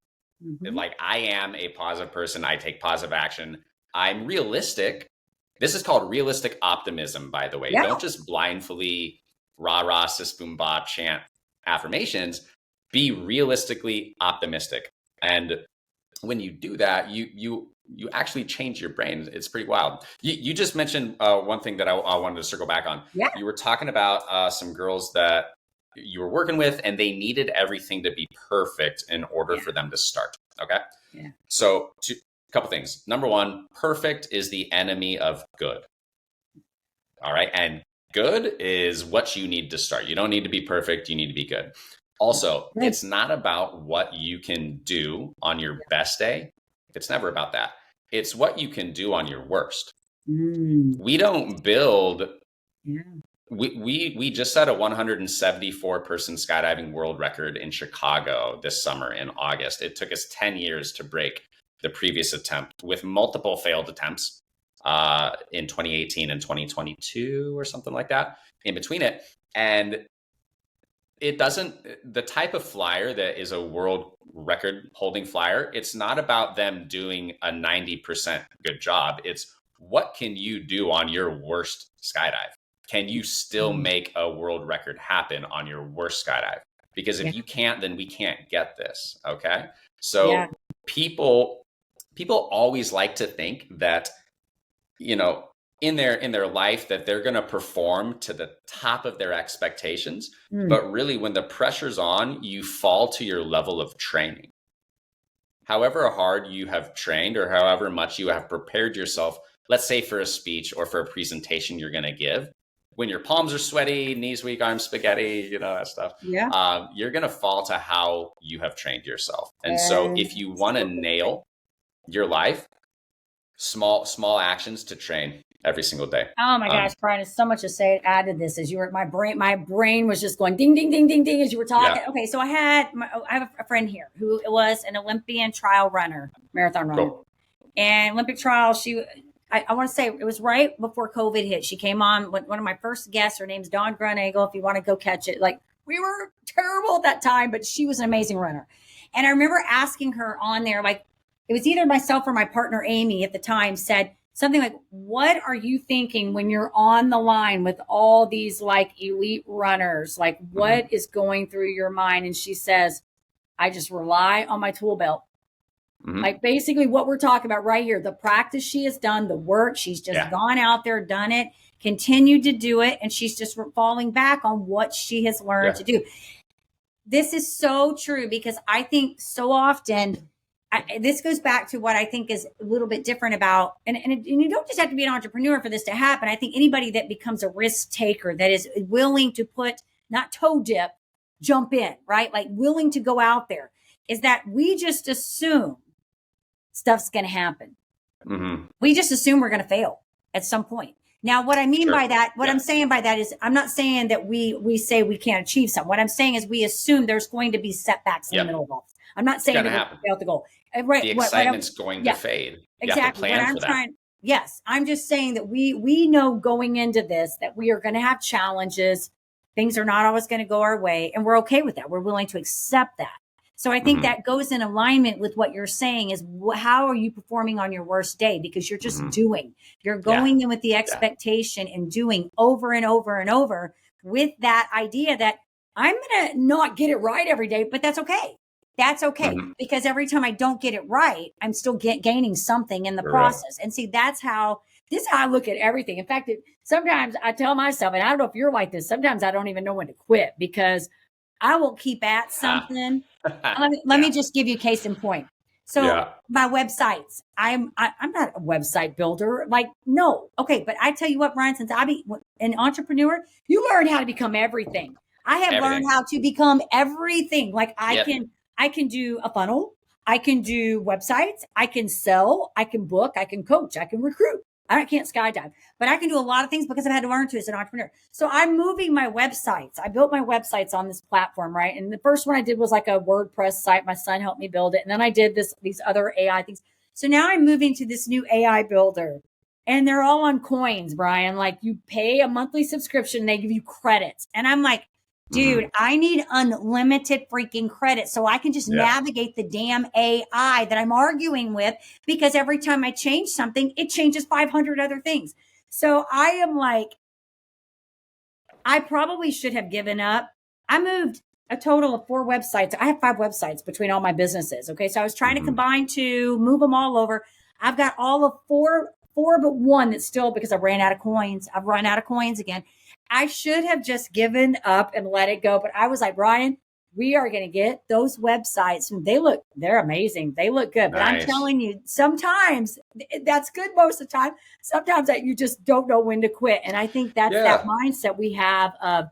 like I am a positive person, I take positive action, I'm realistic. This is called realistic optimism, by the way. Don't just blindly rah, sis, boom, ba, chant affirmations. Be realistically optimistic. And when you do that, you actually change your brain. It's pretty wild. You just mentioned one thing that I wanted to circle back on. You were talking about some girls that you were working with, and they needed everything to be perfect in order for them to start. Okay. So a couple things. Number one, perfect is the enemy of good. All right. And good is what you need to start. You don't need to be perfect. You need to be good. Also, it's not about what you can do on your best day. It's never about that. It's what you can do on your worst. We don't build. We just set a 174 person skydiving world record in Chicago this summer in August. It took us 10 years to break the previous attempt, with multiple failed attempts in 2018 and 2022 or something like that in between it. And it doesn't, the type of flyer that is a world record holding flyer, it's not about them doing a 90% good job. It's what can you do on your worst skydive? Can you still make a world record happen on your worst skydive? Because if you can't, then we can't get this. Okay. So people always like to think that, in their life that they're going to perform to the top of their expectations. But really, when the pressure's on, you fall to your level of training. However hard you have trained or however much you have prepared yourself, let's say for a speech or for a presentation you're going to give, when your palms are sweaty, knees weak, arms spaghetti, that stuff, you're going to fall to how you have trained yourself. And so if you want to nail your life, small actions to train every single day. Oh my gosh, Bryan, there's so much to say. Add to this as you were, my brain was just going ding, ding, ding, ding, ding as you were talking. Okay. So I have a friend here who was an Olympian trial runner, marathon runner. And Olympic trial, I want to say it was right before COVID hit. She came on, one of my first guests. Her name's Dawn Grunagel. If you want to go catch it, like we were terrible at that time, but she was an amazing runner. And I remember asking her on there, like it was either myself or my partner Amy at the time said, something like, what are you thinking when you're on the line with all these like elite runners? Like, what is going through your mind? And she says, I just rely on my tool belt. Like basically what we're talking about right here, the practice she has done, the work, she's just gone out there, done it, continued to do it. And she's just falling back on what she has learned to do. This is so true, because I think so often, this goes back to what I think is a little bit different about, and you don't just have to be an entrepreneur for this to happen. I think anybody that becomes a risk taker, that is willing to put, not toe dip, jump in, right? Like willing to go out there, is that we just assume stuff's going to happen. We just assume we're going to fail at some point. Now, what I mean by that, what I'm saying by that is, I'm not saying that we say we can't achieve something. What I'm saying is we assume there's going to be setbacks in the middle of all this. I'm not saying that we failed the goal. Right. The excitement's going to fade. Exactly. I'm just saying that we know going into this that we are going to have challenges. Things are not always going to go our way, and we're okay with that. We're willing to accept that. So I think that goes in alignment with what you're saying is, how are you performing on your worst day? Because you're just doing, you're going in with the expectation and doing over and over and over with that idea that I'm going to not get it right every day, but that's okay. That's okay. Because every time I don't get it right, I'm still gaining something in the process. And see, this is how I look at everything. In fact, sometimes I tell myself, and I don't know if you're like this, sometimes I don't even know when to quit, because I will keep at something. Let me just give you a case in point. So my websites, I'm not a website builder. Like, no. Okay. But I tell you what, Bryan, since I be an entrepreneur, you learn how to become everything. I have learned how to become everything. Like I can do a funnel. I can do websites. I can sell. I can book. I can coach. I can recruit. I can't skydive, but I can do a lot of things because I've had to learn to as an entrepreneur. So I'm moving my websites. I built my websites on this platform, right? And the first one I did was like a WordPress site. My son helped me build it. And then I did these other AI things. So now I'm moving to this new AI builder, and they're all on coins, Bryan. Like you pay a monthly subscription, they give you credits. And I'm like, dude, I need unlimited freaking credit so I can just navigate the damn AI that I'm arguing with, because every time I change something, it changes 500 other things. So I am like, I probably should have given up. I moved a total of 4 websites. I have 5 websites between all my businesses. Okay. So I was trying to combine 2, move them all over. I've got all of 4 but 1 that's still, because I ran out of coins. I've run out of coins again. I should have just given up and let it go. But I was like, Bryan, we are going to get those websites. They're amazing. They look good. But I'm telling you, sometimes that's good most of the time. Sometimes that you just don't know when to quit. And I think that's that mindset we have of,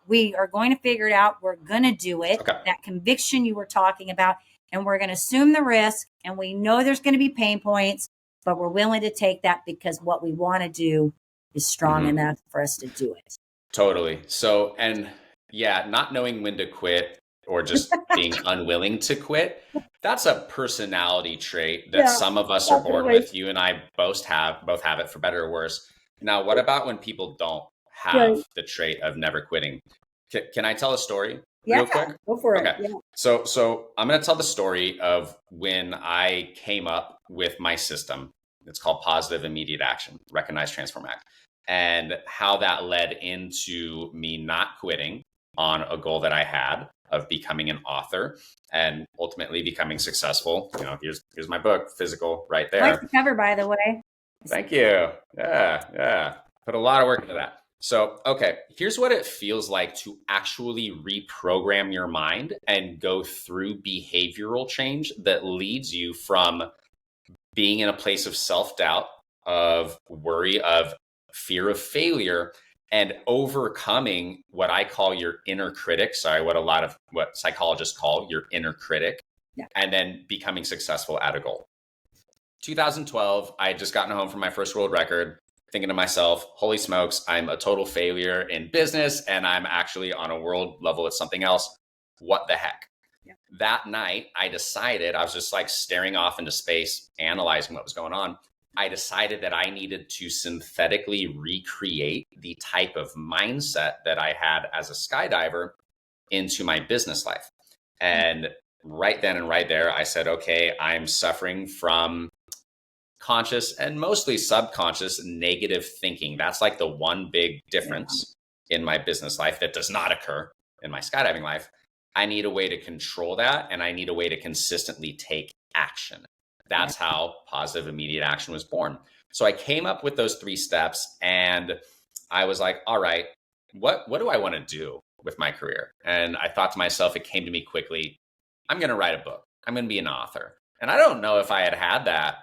we are going to figure it out. We're going to do it. Okay. That conviction you were talking about. And we're going to assume the risk. And we know there's going to be pain points, but we're willing to take that because what we want to do is strong enough for us to do it. Totally. So, and not knowing when to quit or just being unwilling to quit, that's a personality trait that some of us are born with. You and I both have it, for better or worse. Now, what about when people don't have the trait of never quitting? Can I tell a story real quick? Go for it. Okay. Yeah. So I'm going to tell the story of when I came up with my system. It's called Positive Immediate Action, Recognize, Transform, Act, and how that led into me not quitting on a goal that I had of becoming an author and ultimately becoming successful. You know, here's my book, Physical, right there. Nice cover, by the way. Thank you. Yeah. Put a lot of work into that. So, okay, here's what it feels like to actually reprogram your mind and go through behavioral change that leads you from being in a place of self-doubt, of worry, of fear of failure, and overcoming what I call your inner critic. What psychologists call your inner critic, and then becoming successful at a goal. 2012, I had just gotten home from my first world record, thinking to myself, holy smokes, I'm a total failure in business, and I'm actually on a world level at something else. What the heck? That night, I decided, I was just like staring off into space, analyzing what was going on. I decided that I needed to synthetically recreate the type of mindset that I had as a skydiver into my business life. And right then and right there, I said, okay, I'm suffering from conscious and mostly subconscious negative thinking. That's like the one big difference in my business life that does not occur in my skydiving life. I need a way to control that, and I need a way to consistently take action. That's how positive immediate action was born. So I came up with those 3 steps, and I was like, all right, what do I want to do with my career? And I thought to myself, it came to me quickly, I'm going to write a book. I'm going to be an author. And I don't know if I had that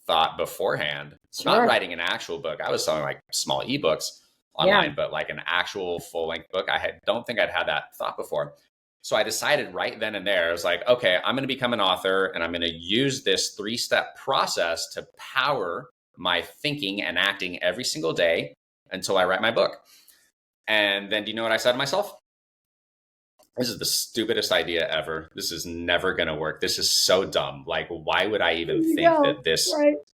thought beforehand. Not writing an actual book. I was selling like small ebooks online, but like an actual full-length book, don't think I'd had that thought before. So I decided right then and there, I was like, okay, I'm going to become an author, and I'm going to use this 3-step process to power my thinking and acting every single day until I write my book. And then do you know what I said to myself? This is the stupidest idea ever. This is never going to work. This is so dumb. Like, why would I even think that this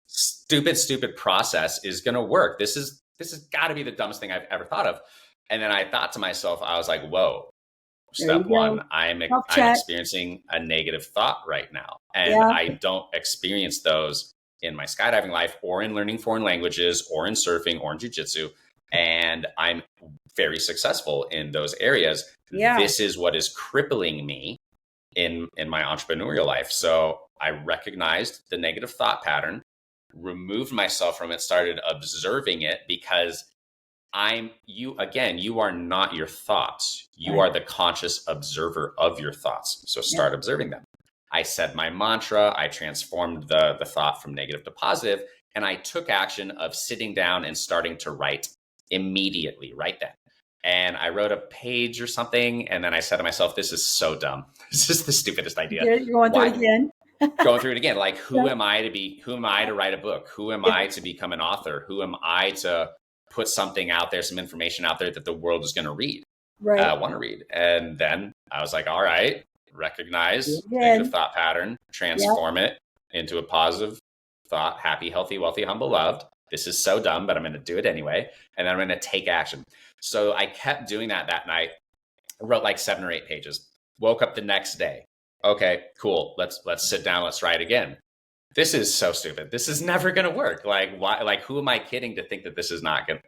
stupid process is going to work? This has got to be the dumbest thing I've ever thought of. And then I thought to myself, I was like, whoa, step 1, I'm experiencing a negative thought right now. And I don't experience those in my skydiving life or in learning foreign languages or in surfing or in jiu-jitsu. And I'm very successful in those areas. This is what is crippling me in my entrepreneurial life. So I recognized the negative thought pattern, removed myself from it, started observing it, because you are not your thoughts. You are the conscious observer of your thoughts. So start observing them. I said my mantra, I transformed the thought from negative to positive, and I took action of sitting down and starting to write immediately, right then. And I wrote a page or something, and then I said to myself, this is so dumb. This is the stupidest idea. You're going through it again. Going through it again. Like, who am I to write a book? Who am I to become an author? Who am I to put something out there, some information out there that the world is going to read, want to read? And then I was like, all right, recognize negative thought pattern, transform it into a positive thought, happy, healthy, wealthy, humble, loved. This is so dumb, but I'm going to do it anyway. And then I'm going to take action. So I kept doing that night. I wrote like 7 or 8 pages, woke up the next day. Okay, cool. Let's sit down. Let's write again. This is so stupid. This is never going to work. Like, why? Like, who am I kidding to think that this is going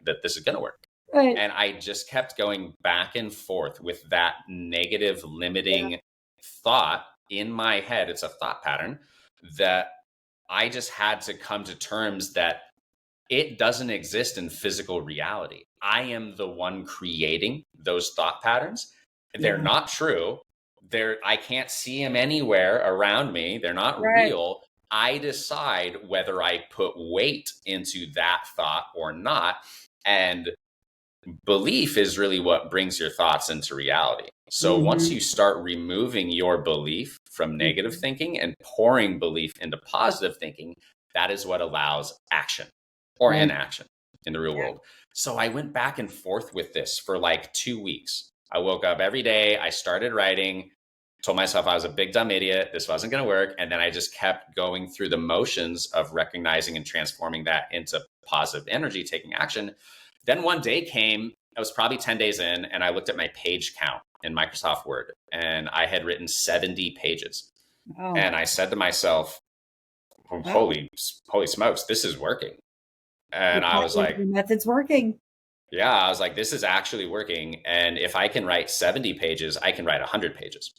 to work? Right. And I just kept going back and forth with that negative limiting thought in my head. It's a thought pattern that I just had to come to terms that it doesn't exist in physical reality. I am the one creating those thought patterns. They're not true. I can't see them anywhere around me. They're not real. I decide whether I put weight into that thought or not. And belief is really what brings your thoughts into reality. So once you start removing your belief from negative thinking and pouring belief into positive thinking, that is what allows action or inaction in the real world. So I went back and forth with this for like 2 weeks. I woke up every day. I started writing, told myself I was a big dumb idiot. This wasn't going to work. And then I just kept going through the motions of recognizing and transforming that into positive energy, taking action. Then one day came, I was probably 10 days in, and I looked at my page count in Microsoft Word, and I had written 70 pages. Oh. And I said to myself, holy smokes, this is working. And I was like, the method's working. Yeah, I was like, this is actually working. And if I can write 70 pages, I can write 100 pages.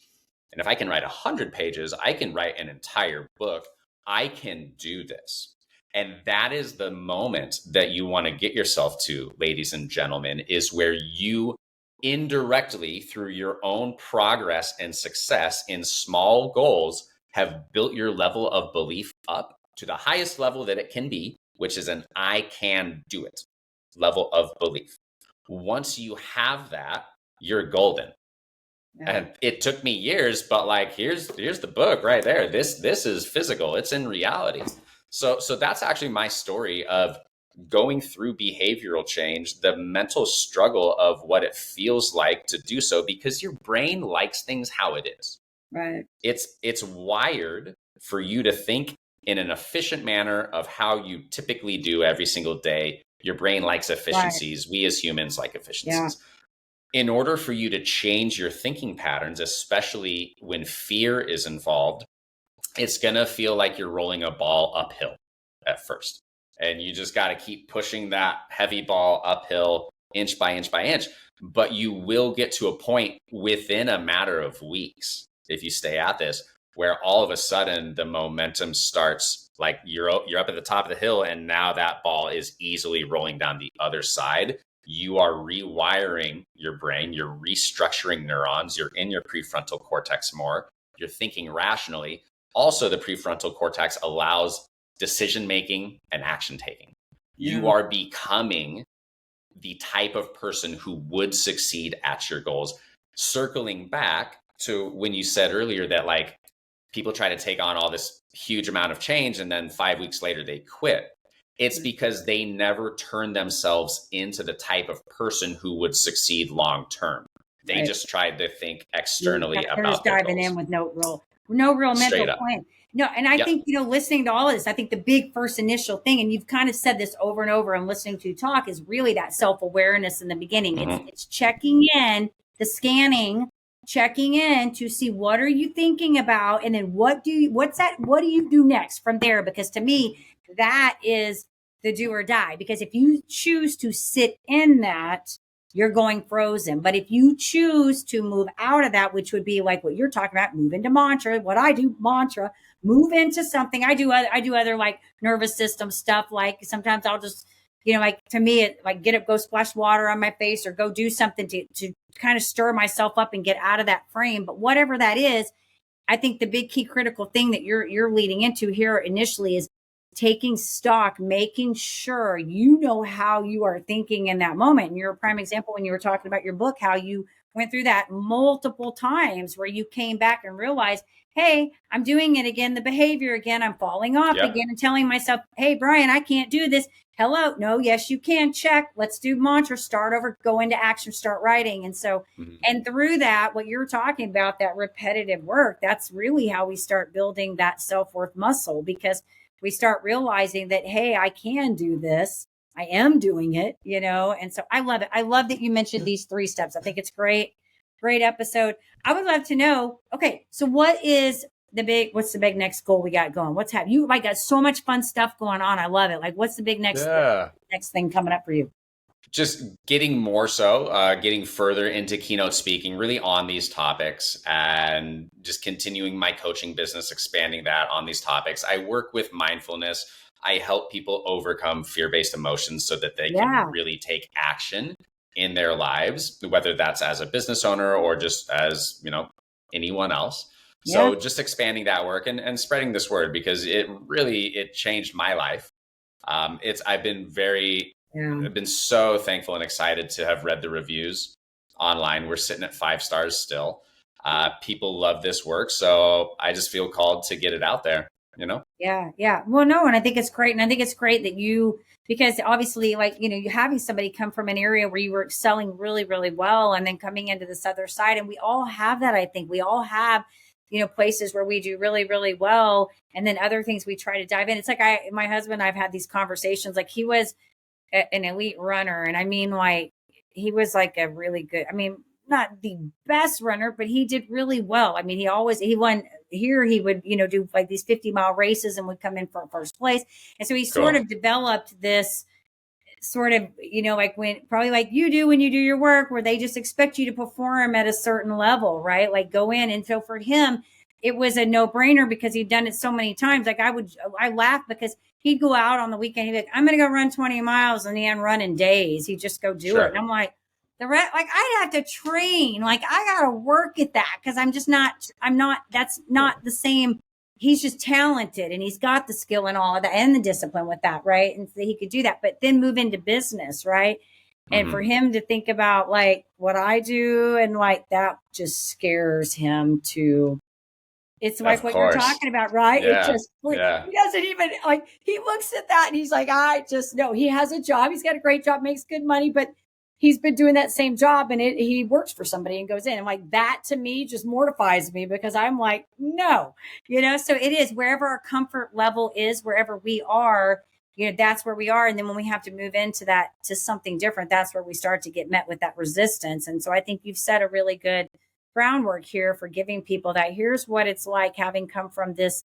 And if I can write 100 pages, I can write an entire book. I can do this. And that is the moment that you want to get yourself to, ladies and gentlemen, is where you indirectly, through your own progress and success in small goals, have built your level of belief up to the highest level that it can be, which is an I can do it level of belief. Once you have that, you're golden. Yeah. And it took me years, but like, here's the book right there. This is physical. It's in reality. So that's actually my story of going through behavioral change, the mental struggle of what it feels like to do so, because your brain likes things how it is. Right. It's wired for you to think in an efficient manner of how you typically do every single day. Your brain likes efficiencies. Right. We as humans like efficiencies. Yeah. In order for you to change your thinking patterns, especially when fear is involved, it's going to feel like you're rolling a ball uphill. at first. And you just got to keep pushing that heavy ball uphill inch by inch by inch. But you will get to a point within a matter of weeks, if you stay at this, where all of a sudden the momentum starts, like you're up at the top of the hill, and now that ball is easily rolling down the other side. You are rewiring your brain, you're restructuring neurons, you're in your prefrontal cortex more, you're thinking rationally. Also, the prefrontal cortex allows decision making and action taking. You are becoming the type of person who would succeed at your goals. Circling back to when you said earlier that like people try to take on all this huge amount of change and then 5 weeks later they quit. It's because they never turn themselves into the type of person who would succeed long term. They just tried to think externally about their diving goals. in with no real mental plan. No, and I think, listening to all of this, I think the big first initial thing, and you've kind of said this over and over and listening to you talk, is really that self-awareness in the beginning. It's checking in, the scanning, checking in to see what are you thinking about, and then what do you do next from there? Because to me, that is the do or die. Because if you choose to sit in that, you're going frozen. But if you choose to move out of that, which would be like what you're talking about, move into mantra, what I do, move into something. I do other like nervous system stuff. Like sometimes I'll just, like to me, it like get up, go splash water on my face or go do something to kind of stir myself up and get out of that frame. But whatever that is, I think the big key critical thing that you're leading into here initially is taking stock, making sure you know how you are thinking in that moment. And you're a prime example when you were talking about your book, how you went through that multiple times where you came back and realized, hey, I'm doing it again, the behavior again, I'm falling off again and telling myself, hey, Bryan, I can't do this. Hello. No, yes, you can. Check. Let's do mantra, start over, go into action, start writing. And so, and through that, what you're talking about, that repetitive work, that's really how we start building that self-worth muscle, because we start realizing that, hey, I can do this. I am doing it, And so I love it. I love that you mentioned these 3 steps. I think it's great. Great episode. I would love to know, okay, so what's the big next goal we got going? What's happening? You got so much fun stuff going on. I love it. Like, what's the big next thing coming up for you? Just getting more so, getting further into keynote speaking, really on these topics, and just continuing my coaching business, expanding that on these topics. I work with mindfulness. I help people overcome fear-based emotions so that they can really take action in their lives, whether that's as a business owner or just as, anyone else. So just expanding that work and spreading this word, because it changed my life. I've been so thankful and excited to have read the reviews online. We're sitting at 5 stars still. People love this work. So I just feel called to get it out there, Yeah. Well, no, and I think it's great. And I think it's great that because obviously you having somebody come from an area where you were excelling really, really well, and then coming into this other side. And we all have that. I think we all have, places where we do really, really well. And then other things we try to dive in. It's like my husband, I've had these conversations, like he was an elite runner. And I mean, like, he was like a really good, not the best runner, but he did really well. He won here. He would, do like these 50-mile races and would come in for first place. And so he sort of developed this sort of, probably like you do when you do your work, where they just expect you to perform at a certain level, right? Like go in. And so for him, it was a no-brainer because he'd done it so many times. Like I laugh because he'd go out on the weekend. He'd be like, I'm going to go run 20 miles, and he hadn't run in days. He'd just go do it. And I'm like, I'd have to train. Like, I got to work at that because that's not the same. He's just talented and he's got the skill and all of that and the discipline with that. Right. And so he could do that, but then move into business. Right. And for him to think about like what I do and like that just scares him to. It's like what you're talking about, right? Yeah. He doesn't even he looks at that and he's like, I just know he has a job. He's got a great job, makes good money, but he's been doing that same job and he works for somebody and goes in. And like that to me just mortifies me because I'm like, no, so it is wherever our comfort level is, wherever we are, that's where we are. And then when we have to move into that, to something different, that's where we start to get met with that resistance. And so I think you've set a really good groundwork here for giving people that here's what it's like having come from this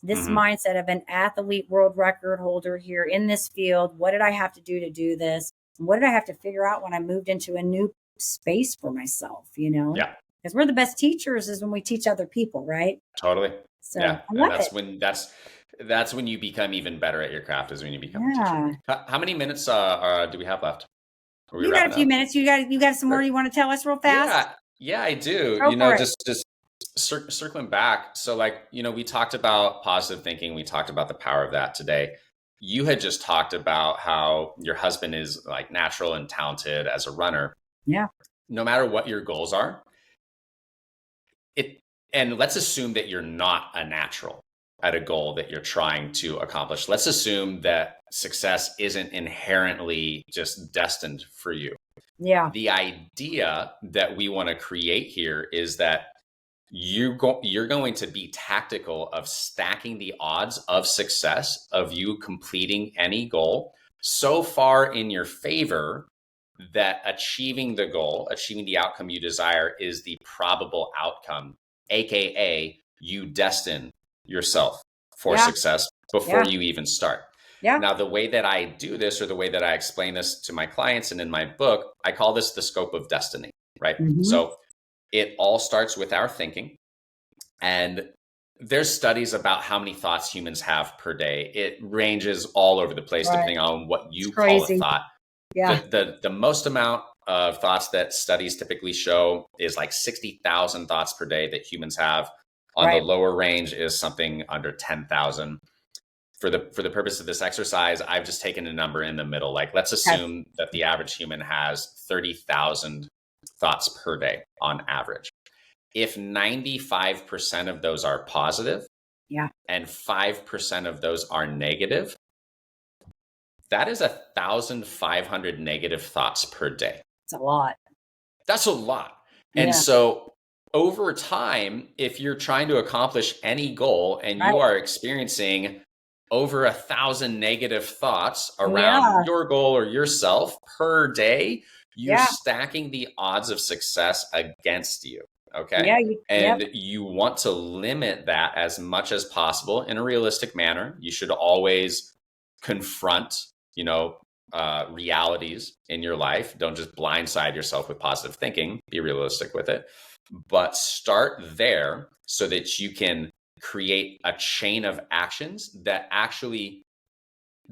this mindset of an athlete world record holder here in this field. What did I have to do this? And what did I have to figure out when I moved into a new space for myself, Yeah. Because we're the best teachers is when we teach other people, right? Totally. So yeah. I love And that's when you become even better at your craft, is when you become a teacher. How many minutes do we have left? You got a few minutes. You got some more you want to tell us real fast? Yeah, I do. Just circling back. So we talked about positive thinking. We talked about the power of that today. You had just talked about how your husband is like natural and talented as a runner. Yeah. No matter what your goals are, and let's assume that you're not a natural at a goal that you're trying to accomplish. Let's assume that success isn't inherently just destined for you. Yeah. The idea that we want to create here is that you're going to be tactical of stacking the odds of success of you completing any goal so far in your favor that achieving the goal, achieving the outcome you desire, is the probable outcome, aka you destine yourself for success before you even start. Yeah. Now, the way that I do this, or the way that I explain this to my clients and in my book, I call this the scope of destiny, right? So it all starts with our thinking. And there's studies about how many thoughts humans have per day. It ranges all over the place, depending on what you call a thought. Yeah. The most amount of thoughts that studies typically show is like 60,000 thoughts per day that humans have. On the lower range is something under 10,000. For the purpose of this exercise, I've just taken a number in the middle. Like, let's assume that the average human has 30,000 thoughts per day on average. If 95% of those are positive, and 5% of those are negative, that is 1,500 negative thoughts per day. It's a lot. That's a lot. And so over time, if you're trying to accomplish any goal and you are experiencing over 1,000 negative thoughts around your goal or yourself per day, you're stacking the odds of success against you. Okay. You want to limit that as much as possible in a realistic manner. You should always confront, realities in your life. Don't just blindside yourself with positive thinking. Be realistic with it. But start there so that you can create a chain of actions that actually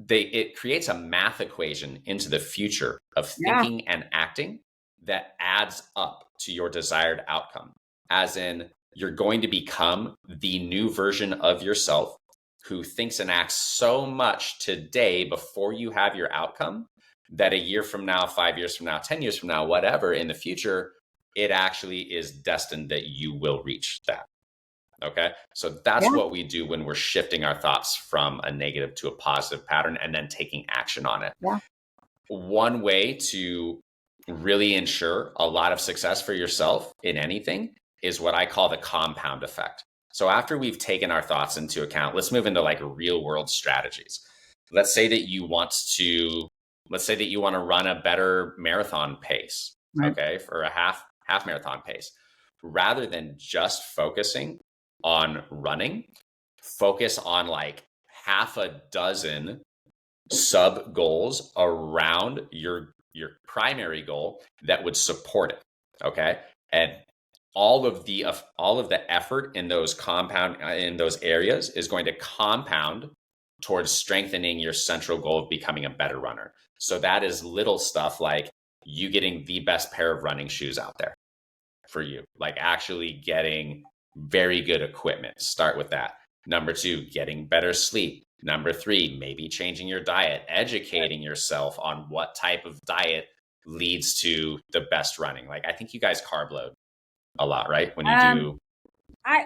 it creates a math equation into the future of thinking and acting that adds up to your desired outcome. As in, you're going to become the new version of yourself who thinks and acts so much today before you have your outcome that a year from now, 5 years from now, 10 years from now, whatever, in the future, it actually is destined that you will reach that. Okay. So that's what we do when we're shifting our thoughts from a negative to a positive pattern and then taking action on it. One way to really ensure a lot of success for yourself in anything is what I call the compound effect. So after we've taken our thoughts into account, let's move into like real world strategies. Let's say that you want to run a better marathon pace, okay, for a half marathon pace. Rather than just focusing on running, focus on like half a dozen sub goals around your primary goal that would support it. Okay. And all of the effort in those areas is going to compound towards strengthening your central goal of becoming a better runner. So that is little stuff like you getting the best pair of running shoes out there for you, like actually getting very good equipment. Start with that. Number 2, getting better sleep. Number 3, maybe changing your diet, educating yourself on what type of diet leads to the best running. Like, I think you guys carb load a lot, right? When you do. My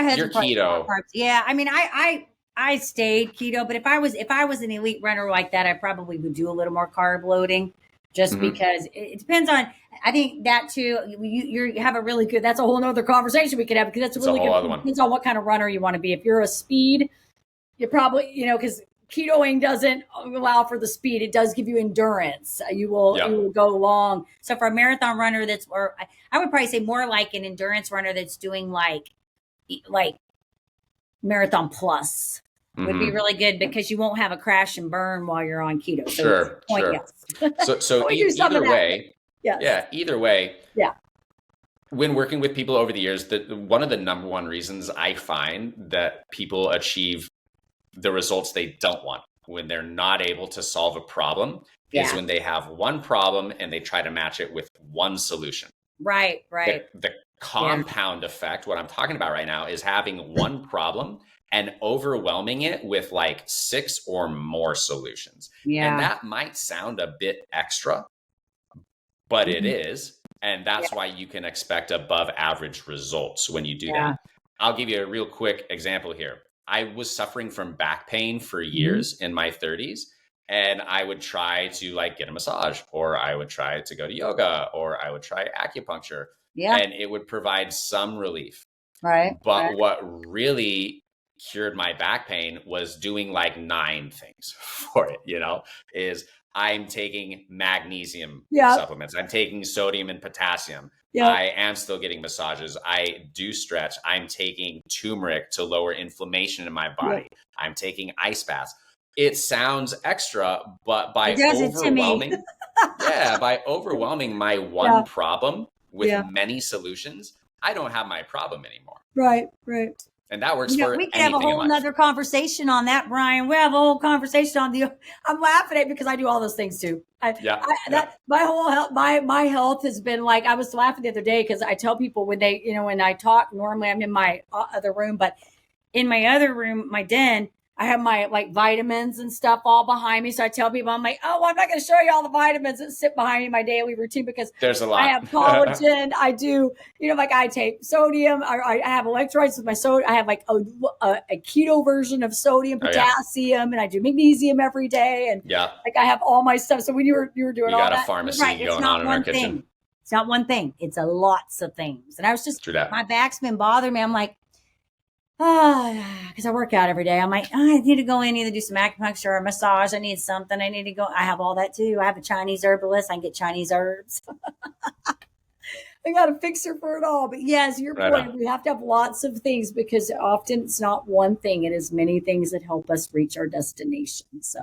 husband, you're keto. Yeah. I mean, I stayed keto, but if I was an elite runner like that, I probably would do a little more carb loading. Just because it depends on, I think that too, you have a really good, that's a whole nother conversation we could have, because that's a really good, depends on what kind of runner you want to be. If you're a speed, you probably, because ketoing doesn't allow for the speed. It does give you endurance. You will go long. So for a marathon runner I would probably say more like an endurance runner that's doing like Marathon Plus would be really good because you won't have a crash and burn while you're on keto. So Sure. yes. So either way, yes. yeah, either way, yeah. When working with people over the years, one of the number one reasons I find that people achieve the results they don't want when they're not able to solve a problem is when they have one problem and they try to match it with one solution. Right. The compound effect, what I'm talking about right now, is having one problem and overwhelming it with like 6 or more solutions. Yeah. And that might sound a bit extra, but it is. And that's why you can expect above average results when you do that. I'll give you a real quick example here. I was suffering from back pain for years in my 30s. And I would try to like get a massage, or I would try to go to yoga, or I would try acupuncture. And it would provide some relief. But what really cured my back pain was doing like 9 things for it, is I'm taking magnesium supplements. I'm taking sodium and potassium. I am still getting massages. I do stretch. I'm taking turmeric to lower inflammation in my body. I'm taking ice baths. It sounds extra, but by overwhelming my one problem with many solutions, I don't have my problem anymore. Right. And that works for we could have a whole nother conversation on that, Bryan. We have a whole conversation on I'm laughing at it because I do all those things too. My whole health, my health has been like, I was laughing the other day because I tell people when they, when I talk, normally I'm in my other room, but in my other room, my den, I have my like vitamins and stuff all behind me. So I tell people, I'm like, oh, well, I'm not going to show you all the vitamins that sit behind me in my daily routine because there's a lot. I have collagen. I do, like I take sodium. I have electrolytes with my sodium. I have like a keto version of sodium, potassium, and I do magnesium every day. And like I have all my stuff. So when you were doing all that, you got a pharmacy going on in our kitchen. It's not one thing. It's a lots of things. And I was just, my back's been bothering me. I'm like, because I work out every day. I'm like, I need to go in, either do some acupuncture or massage. I need something. I need to go. I have all that too. I have a Chinese herbalist. I can get Chinese herbs. I got a fixer for it all. But yes, your point. We have to have lots of things because often it's not one thing. It is many things that help us reach our destination. So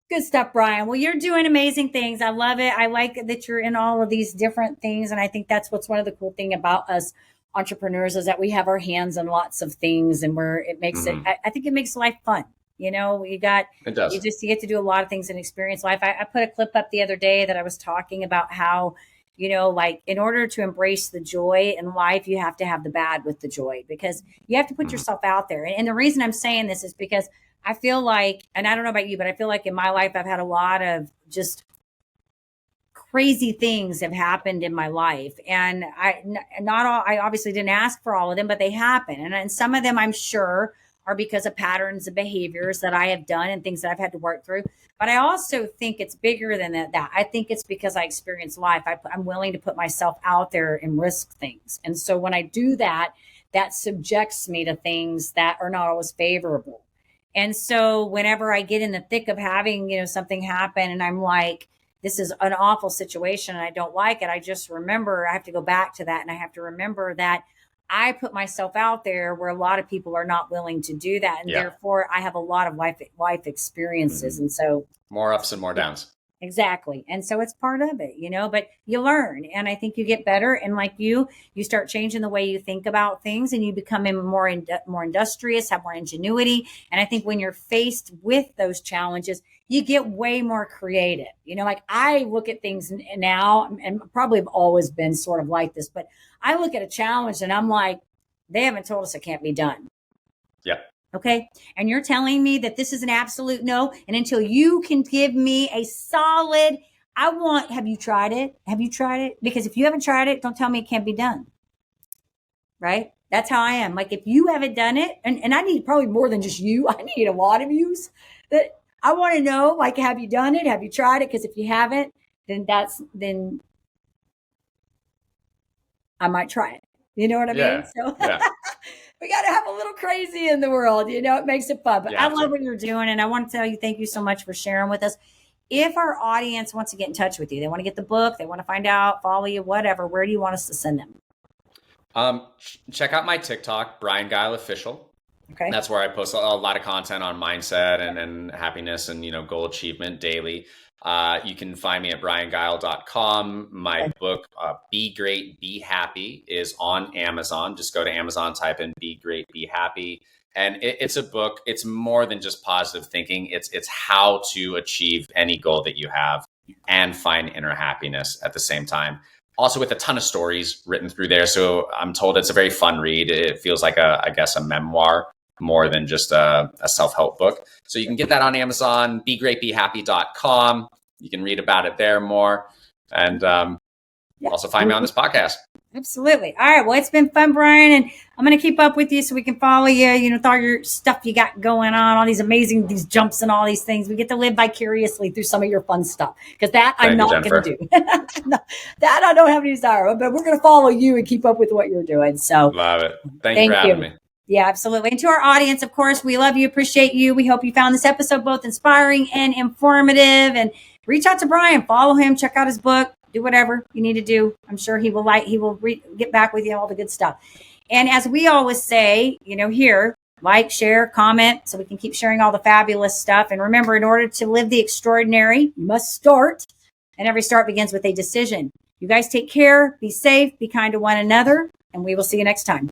good stuff, Bryan. Well, you're doing amazing things. I love it. I like that you're in all of these different things. And I think that's what's one of the cool thing about us entrepreneurs is that we have our hands in lots of things and it makes it, I think it makes life fun. You just get to do a lot of things and experience life. I put a clip up the other day that I was talking about how, like in order to embrace the joy in life, you have to have the bad with the joy because you have to put yourself out there. And the reason I'm saying this is because I feel like, and I don't know about you, but I feel like in my life, I've had a lot of just crazy things have happened in my life. And I obviously didn't ask for all of them, but they happen. And some of them I'm sure are because of patterns of behaviors that I have done and things that I've had to work through. But I also think it's bigger than that. I think it's because I experienced life. I'm willing to put myself out there and risk things. And so when I do that, that subjects me to things that are not always favorable. And so whenever I get in the thick of having, something happen and I'm like, this is an awful situation and I don't like it. I just remember I have to go back to that. And I have to remember that I put myself out there where a lot of people are not willing to do that. And therefore I have a lot of life experiences. And so more ups and more downs. Exactly. And so it's part of it, but you learn. And I think you get better. And like you start changing the way you think about things and you become more industrious, have more ingenuity. And I think when you're faced with those challenges, you get way more creative. Like I look at things now and probably have always been sort of like this, but I look at a challenge and I'm like, they haven't told us it can't be done. Yeah. Okay. And you're telling me that this is an absolute no. And until you can give me a solid, have you tried it? Have you tried it? Because if you haven't tried it, don't tell me it can't be done. Right? That's how I am. Like if you haven't done it, and I need probably more than just you, I need a lot of yous that I want to know, like, have you done it? Have you tried it? Because if you haven't, then I might try it. You know what I mean? So we got to have a little crazy in the world. It makes it fun. But I love what you're doing. And I want to tell you, thank you so much for sharing with us. If our audience wants to get in touch with you, they want to get the book, they want to find out, follow you, whatever, where do you want us to send them? Check out my TikTok, Bryan Gile Official. Okay. That's where I post a lot of content on mindset and happiness and, goal achievement daily. You can find me at BryanGile.com. My book, Be Great, Be Happy, is on Amazon. Just go to Amazon, type in Be Great, Be Happy. And it's a book. It's more than just positive thinking. It's how to achieve any goal that you have and find inner happiness at the same time. Also with a ton of stories written through there. So I'm told it's a very fun read. It feels like a memoir more than just a self-help book. So you can get that on Amazon, begreatbehappy.com. You can read about it there more. And also find me on this podcast. Absolutely. All right. Well, it's been fun, Bryan, and I'm going to keep up with you so we can follow you, with all your stuff you got going on, all these jumps and all these things. We get to live vicariously through some of your fun stuff, because that I'm not going to do. No, that I don't have any desire, but we're going to follow you and keep up with what you're doing. So love it. Thank you for having me. Yeah, absolutely. And to our audience, of course, we love you, appreciate you. We hope you found this episode both inspiring and informative. And reach out to Bryan, follow him, check out his book, do whatever you need to do. I'm sure he will get back with you, all the good stuff. And as we always say, here, like, share, comment, so we can keep sharing all the fabulous stuff. And remember, in order to live the extraordinary, you must start. And every start begins with a decision. You guys take care, be safe, be kind to one another, and we will see you next time.